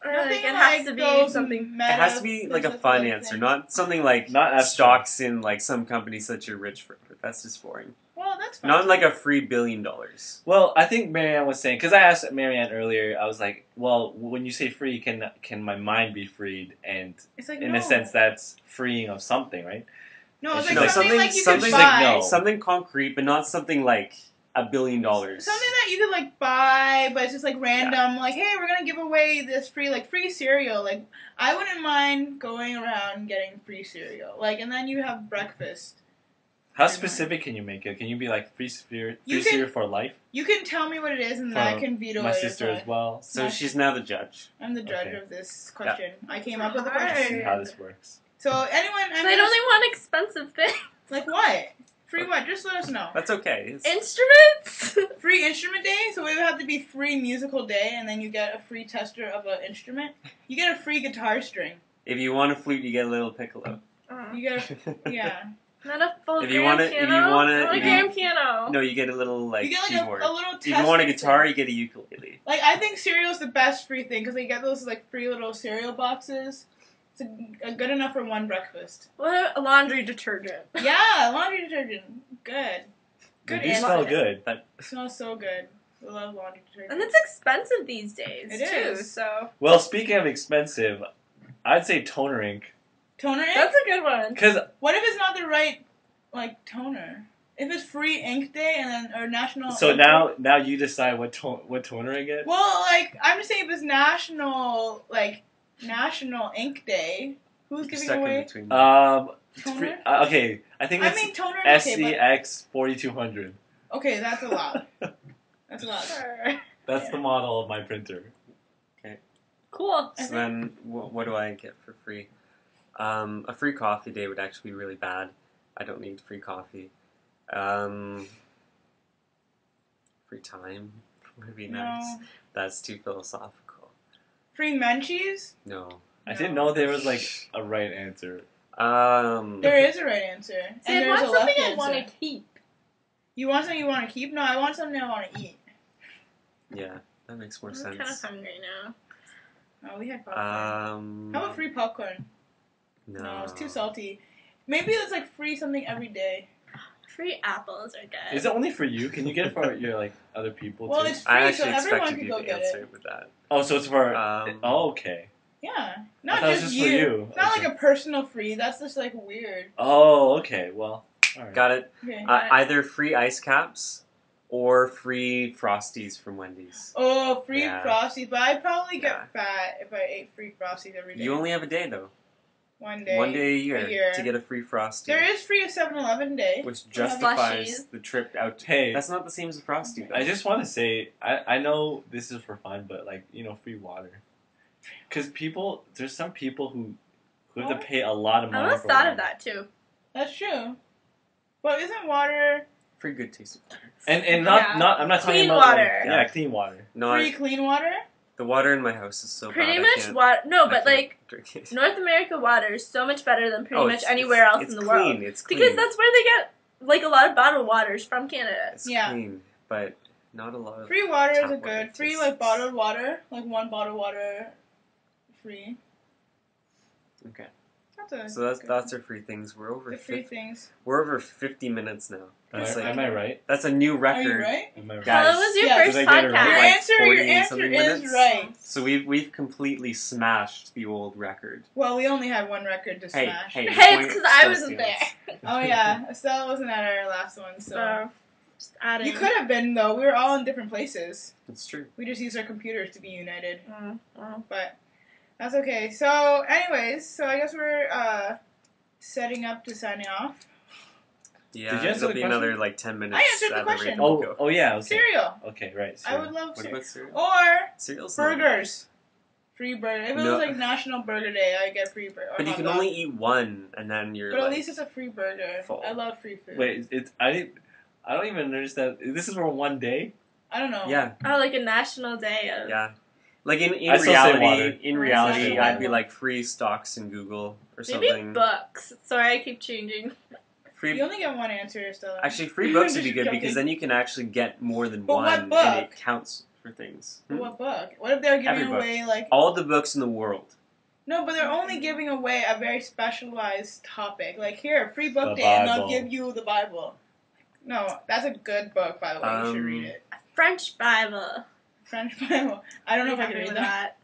Speaker 4: or
Speaker 2: nothing
Speaker 4: like it has to be
Speaker 2: those
Speaker 4: something.
Speaker 2: meta
Speaker 3: It has to be like a
Speaker 2: business
Speaker 3: fun
Speaker 2: like
Speaker 3: answer,
Speaker 2: thing.
Speaker 3: not something like
Speaker 1: Not abstract.
Speaker 3: stocks in like some companies that you're rich for. That's just boring.
Speaker 2: Well, that's fine.
Speaker 3: Not like a free $1 billion.
Speaker 1: Well, I think Marianne was saying, because I asked Marianne earlier, I was like, well, when you say free, can my mind be freed? And
Speaker 2: It's like
Speaker 1: in
Speaker 2: no.
Speaker 1: a sense, that's freeing of something, right?
Speaker 2: No, it's
Speaker 1: She's
Speaker 2: like
Speaker 1: like,
Speaker 2: something like you
Speaker 3: something
Speaker 2: could
Speaker 1: like
Speaker 2: buy.
Speaker 1: no.
Speaker 3: Something concrete, but not something like $1 billion.
Speaker 2: Something that you could like buy, but it's just like random. Like, hey, we're gonna give away this free cereal. Like, I wouldn't mind going around and getting free cereal. Like, and then you have breakfast.
Speaker 1: How
Speaker 2: Pretty
Speaker 1: specific can you make it? Can you be like free
Speaker 2: You
Speaker 1: cereal
Speaker 2: can-
Speaker 1: for life?
Speaker 2: You can tell me what it is, and then I
Speaker 1: For
Speaker 2: can veto
Speaker 1: My
Speaker 2: it.
Speaker 1: sister
Speaker 2: if
Speaker 1: as well.
Speaker 3: So
Speaker 2: My-
Speaker 3: she's now the judge.
Speaker 2: I'm the judge
Speaker 1: Okay.
Speaker 2: of this question. I came up with the
Speaker 4: Hard.
Speaker 1: See
Speaker 2: question.
Speaker 1: how this works.
Speaker 2: So anyone,
Speaker 4: So I'd only want expensive things.
Speaker 2: like what? Free what? Just let us know.
Speaker 3: That's okay.
Speaker 4: Instruments.
Speaker 2: Free instrument day, so it would have to be free musical day, and then you get a free tester of an instrument. You get a free guitar string.
Speaker 3: If you want a flute, you get a little piccolo.
Speaker 2: You get a, yeah.
Speaker 4: Not a full
Speaker 3: If you
Speaker 4: grand
Speaker 3: wanna- if you
Speaker 4: piano.
Speaker 3: wanna-
Speaker 4: I want a
Speaker 3: if you-
Speaker 4: grand piano.
Speaker 3: No, you get a little like
Speaker 2: You get like
Speaker 3: keyboard.
Speaker 2: a little
Speaker 3: If you want a
Speaker 2: tester
Speaker 3: guitar,
Speaker 2: thing.
Speaker 3: you get a ukulele.
Speaker 2: Like, I think cereal's the best free thing, because they get those like free little cereal boxes. It's good enough for one breakfast.
Speaker 4: What a laundry detergent.
Speaker 2: Yeah, laundry detergent. Good. Good
Speaker 1: You
Speaker 2: answer.
Speaker 1: smell good.
Speaker 2: It smells so good. I love laundry detergent.
Speaker 4: And it's expensive these days,
Speaker 2: It
Speaker 4: too,
Speaker 2: is.
Speaker 4: so...
Speaker 1: Well, speaking of expensive, I'd say toner ink.
Speaker 2: Toner ink?
Speaker 4: That's a good one.
Speaker 1: Because
Speaker 2: What if it's not the right, like, toner? If it's free ink day and then, or national...
Speaker 1: so
Speaker 2: ink
Speaker 1: now you decide what toner I get.
Speaker 2: Well, like, I'm just saying if it's national ink day, who's
Speaker 3: You're
Speaker 2: giving
Speaker 3: stuck in
Speaker 2: away...
Speaker 3: between.
Speaker 1: It's free.
Speaker 2: Toner?
Speaker 1: Okay, I think
Speaker 2: I
Speaker 1: it's
Speaker 2: mean, toner is okay,
Speaker 1: SCX 4200.
Speaker 2: but... Okay, that's a lot. That's a lot.
Speaker 4: Sure.
Speaker 1: That's
Speaker 2: Yeah.
Speaker 1: the model of my printer.
Speaker 4: Cool.
Speaker 3: So then, what do I get for free? A free coffee day would actually be really bad. I don't need free coffee. Free time would be nice.
Speaker 2: No.
Speaker 3: That's too philosophical.
Speaker 2: Free munchies?
Speaker 3: No.
Speaker 1: I didn't know there was like a right answer.
Speaker 2: There is a right answer.
Speaker 4: See,
Speaker 2: And
Speaker 4: I
Speaker 2: there's
Speaker 4: want
Speaker 2: a left
Speaker 4: something I
Speaker 2: answer.
Speaker 4: want to keep.
Speaker 2: You want something you want to keep? No, I want something I want to eat.
Speaker 3: Yeah, that makes more
Speaker 4: I'm
Speaker 3: sense.
Speaker 4: kind of hungry now.
Speaker 2: Oh, we had popcorn. How about free popcorn? No, it's too salty. Maybe it's like free something every day.
Speaker 4: Free apples are good.
Speaker 1: Is it only for you? Can you get it for your like other people
Speaker 2: Well,
Speaker 1: too?
Speaker 2: it's free,
Speaker 3: I
Speaker 2: so
Speaker 3: actually
Speaker 2: everyone
Speaker 3: expected
Speaker 2: can
Speaker 3: you
Speaker 2: go
Speaker 3: to
Speaker 2: get
Speaker 3: answer
Speaker 2: it.
Speaker 3: with that.
Speaker 1: Oh, so it's for. Oh, okay.
Speaker 2: Yeah,
Speaker 1: I
Speaker 2: not
Speaker 1: thought it was
Speaker 2: just
Speaker 1: just for you.
Speaker 2: It's not
Speaker 1: Okay.
Speaker 2: like a personal free. That's just like weird.
Speaker 1: Oh, okay. Well, all right.
Speaker 3: Got it.
Speaker 2: Okay.
Speaker 3: Either free ice caps or free Frosties from Wendy's.
Speaker 2: Oh, free
Speaker 3: Yeah.
Speaker 2: Frosties, but I'd probably
Speaker 3: Yeah.
Speaker 2: get fat if I ate free Frosties every day.
Speaker 3: You only have a day though.
Speaker 2: One day.
Speaker 3: One day a year to get a free Frosty.
Speaker 2: There is free a 7-Eleven day.
Speaker 3: Which
Speaker 2: They have
Speaker 3: justifies
Speaker 4: Slushies.
Speaker 3: the trip out.
Speaker 1: Hey,
Speaker 3: That's not the same as a Frosty though.
Speaker 1: I just want to say, I know this is for fun, but like, free water. Because there's some people who have to pay a lot of
Speaker 4: I
Speaker 1: money
Speaker 4: almost
Speaker 1: for
Speaker 4: thought
Speaker 1: water.
Speaker 4: of that too.
Speaker 2: That's true. But isn't water
Speaker 3: Free good tasting water.
Speaker 1: And
Speaker 4: Yeah.
Speaker 1: I'm not talking
Speaker 4: Clean
Speaker 1: about
Speaker 4: water.
Speaker 1: Like, yeah, clean water.
Speaker 3: No,
Speaker 2: free clean water?
Speaker 3: the water in my house is so
Speaker 4: Pretty
Speaker 3: bad. I
Speaker 4: much
Speaker 3: can't-
Speaker 4: water. No,
Speaker 3: I
Speaker 4: but
Speaker 3: can't
Speaker 4: like
Speaker 3: drink it.
Speaker 4: North America water is so much better than pretty much
Speaker 3: it's-
Speaker 4: anywhere else
Speaker 3: it's
Speaker 4: in the
Speaker 3: clean.
Speaker 4: world.
Speaker 3: It's clean.
Speaker 4: Because that's where they get like a lot of bottled waters from Canada.
Speaker 3: It's
Speaker 2: Yeah.
Speaker 3: clean, but not a lot of
Speaker 2: Free water
Speaker 3: tap
Speaker 2: is a
Speaker 3: water
Speaker 2: good. Free
Speaker 3: tastes-
Speaker 2: like bottled water, like one bottled water, free.
Speaker 3: Okay,
Speaker 2: That's
Speaker 3: so
Speaker 2: good.
Speaker 3: that's our free things. We're over
Speaker 2: The free
Speaker 3: 50,
Speaker 2: things.
Speaker 3: we're over 50 minutes now. That's
Speaker 1: Am I right?
Speaker 3: That's a new
Speaker 2: Are
Speaker 3: record.
Speaker 2: you right?
Speaker 1: Am I right?
Speaker 3: Guys,
Speaker 4: Well, it was your
Speaker 2: yeah,
Speaker 4: first
Speaker 1: did I get it right?
Speaker 2: Your
Speaker 3: Like
Speaker 4: podcast.
Speaker 3: 40
Speaker 2: answer
Speaker 3: something
Speaker 2: is
Speaker 3: minutes?
Speaker 2: right.
Speaker 3: So we've completely smashed the old record.
Speaker 2: Well, we only had one record to
Speaker 3: Hey,
Speaker 2: smash.
Speaker 3: hey,
Speaker 4: Hey,
Speaker 3: point
Speaker 4: it's because I
Speaker 3: still
Speaker 4: wasn't
Speaker 3: stands.
Speaker 4: there.
Speaker 2: Oh yeah, Estella wasn't at our last one, so
Speaker 4: So, just adding.
Speaker 2: you could have been though. We were all in different places.
Speaker 3: It's true.
Speaker 2: We just used our computers to be united,
Speaker 4: Well,
Speaker 2: but that's okay. So, anyways, so I guess we're setting up to signing off.
Speaker 3: Yeah,
Speaker 1: Did you answer
Speaker 3: it'll
Speaker 1: the
Speaker 3: be
Speaker 1: question?
Speaker 3: another like 10 minutes.
Speaker 2: I answered the
Speaker 3: at the rate
Speaker 2: question.
Speaker 3: that we'll
Speaker 1: Oh yeah. Okay.
Speaker 2: Cereal.
Speaker 1: Okay, right.
Speaker 2: I would love
Speaker 3: What
Speaker 2: to.
Speaker 3: about cereal?
Speaker 2: Or
Speaker 3: Cereal's not-
Speaker 2: burgers. Free burger. If it
Speaker 3: No.
Speaker 2: was like National Burger Day, I'd get free burger.
Speaker 3: But you can only eat one, and then you're
Speaker 2: But
Speaker 3: like.
Speaker 2: at least it's a free burger.
Speaker 3: full.
Speaker 2: I love free food.
Speaker 1: Wait, I don't even understand. This is for one day.
Speaker 2: I don't know.
Speaker 3: Yeah,
Speaker 4: oh, like a national day of.
Speaker 3: yeah. Like in
Speaker 1: I still say water.
Speaker 3: reality,
Speaker 2: National
Speaker 3: I'd be
Speaker 2: water.
Speaker 3: like free stocks in Google or
Speaker 4: Maybe
Speaker 3: something.
Speaker 4: books. Sorry, I keep changing.
Speaker 3: Free.
Speaker 2: You only get one answer, Stella.
Speaker 3: Actually, free books would be good
Speaker 2: Joking.
Speaker 3: because then you can actually get more than
Speaker 2: But what
Speaker 3: one,
Speaker 2: book?
Speaker 3: and it counts for things.
Speaker 2: What book? What if they're
Speaker 3: Every
Speaker 2: giving
Speaker 3: book.
Speaker 2: away like?
Speaker 3: All the books in the world.
Speaker 2: No, but they're only giving away a very specialized topic. Like here, free book
Speaker 1: The
Speaker 2: day, and they'll
Speaker 1: Bible.
Speaker 2: give you the Bible. No, that's a good book, by the way. You should read it.
Speaker 4: French Bible.
Speaker 2: French Bible. I don't know if I can
Speaker 4: Happy
Speaker 2: read
Speaker 4: with
Speaker 2: that.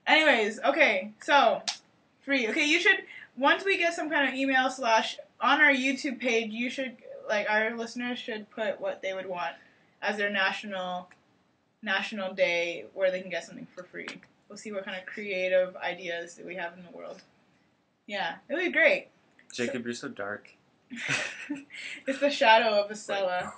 Speaker 2: Anyways, okay, so free. Okay, you should once we get some kind of email / on our YouTube page, you should our listeners should put what they would want as their national day where they can get something for free. We'll see what kind of creative ideas that we have in the world. Yeah, it would be great.
Speaker 3: Jacob, you're so dark.
Speaker 2: It's the shadow of Estella.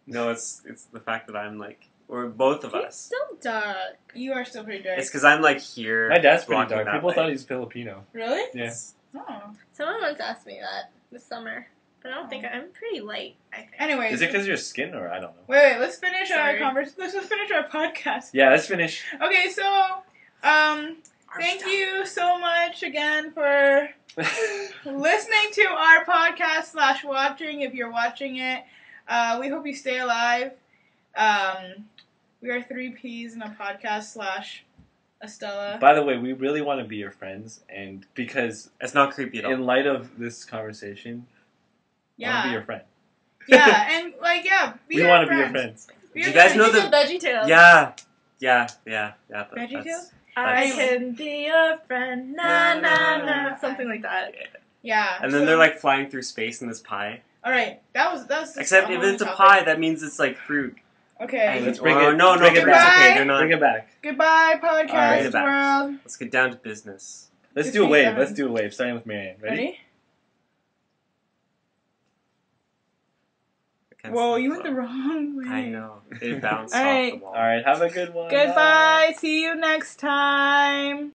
Speaker 3: No, it's the fact that I'm like, or both of
Speaker 4: He's
Speaker 3: us.
Speaker 4: still dark.
Speaker 2: You are still pretty dark.
Speaker 3: It's because I'm like here.
Speaker 1: My dad's pretty
Speaker 3: blocking
Speaker 1: dark.
Speaker 3: that
Speaker 1: People
Speaker 3: light.
Speaker 1: thought he's Filipino.
Speaker 2: Really?
Speaker 1: Yeah.
Speaker 2: Oh.
Speaker 4: Someone once asked me that this summer, but I don't think I'm pretty light. I think.
Speaker 2: Anyways.
Speaker 1: Is it because of your skin or I don't know?
Speaker 2: Wait, let's finish
Speaker 4: Sorry.
Speaker 2: Let's just finish our podcast.
Speaker 1: Yeah, let's finish.
Speaker 2: Okay, so thank you so much again for listening to our podcast / watching if you're watching it. We hope you stay alive. We are 3 Ps in a podcast / Estella.
Speaker 1: By the way, we really want to be your friends, and because
Speaker 3: It's not creepy at all.
Speaker 1: in light of this conversation, I want to be your friend.
Speaker 2: Yeah, and be
Speaker 1: We
Speaker 2: our
Speaker 1: want to be your
Speaker 2: friends.
Speaker 1: friends.
Speaker 2: Be
Speaker 3: Do
Speaker 2: our
Speaker 3: you guys
Speaker 2: friends.
Speaker 3: know
Speaker 4: He's a Veggie Tales.
Speaker 3: Yeah.
Speaker 2: Veggie
Speaker 3: That's-
Speaker 2: Tales?
Speaker 4: I
Speaker 3: That's-
Speaker 4: can be your friend. Na na na. Something like that.
Speaker 2: Yeah.
Speaker 3: And then they're like flying through space in this pie.
Speaker 2: all right, that was.
Speaker 3: Except if it's a pie, that means it's like fruit.
Speaker 2: Okay.
Speaker 1: Let's bring
Speaker 3: Oh,
Speaker 1: it.
Speaker 3: no,
Speaker 1: bring it
Speaker 3: fruit's
Speaker 1: back.
Speaker 3: okay. They're not.
Speaker 1: Bring it back.
Speaker 2: Goodbye,
Speaker 1: Alright.
Speaker 2: podcast
Speaker 3: Back.
Speaker 2: world.
Speaker 3: Let's get down to business.
Speaker 1: Let's
Speaker 2: It's
Speaker 1: do a wave.
Speaker 2: 57.
Speaker 1: Let's do a wave. Starting with Marianne. Ready?
Speaker 3: against
Speaker 2: Whoa,
Speaker 3: the
Speaker 2: you went the
Speaker 3: flow.
Speaker 2: wrong way.
Speaker 3: I know. It bounced
Speaker 2: All
Speaker 3: off
Speaker 2: right.
Speaker 3: the wall.
Speaker 1: All right, have a good one.
Speaker 2: Goodbye. See you next time.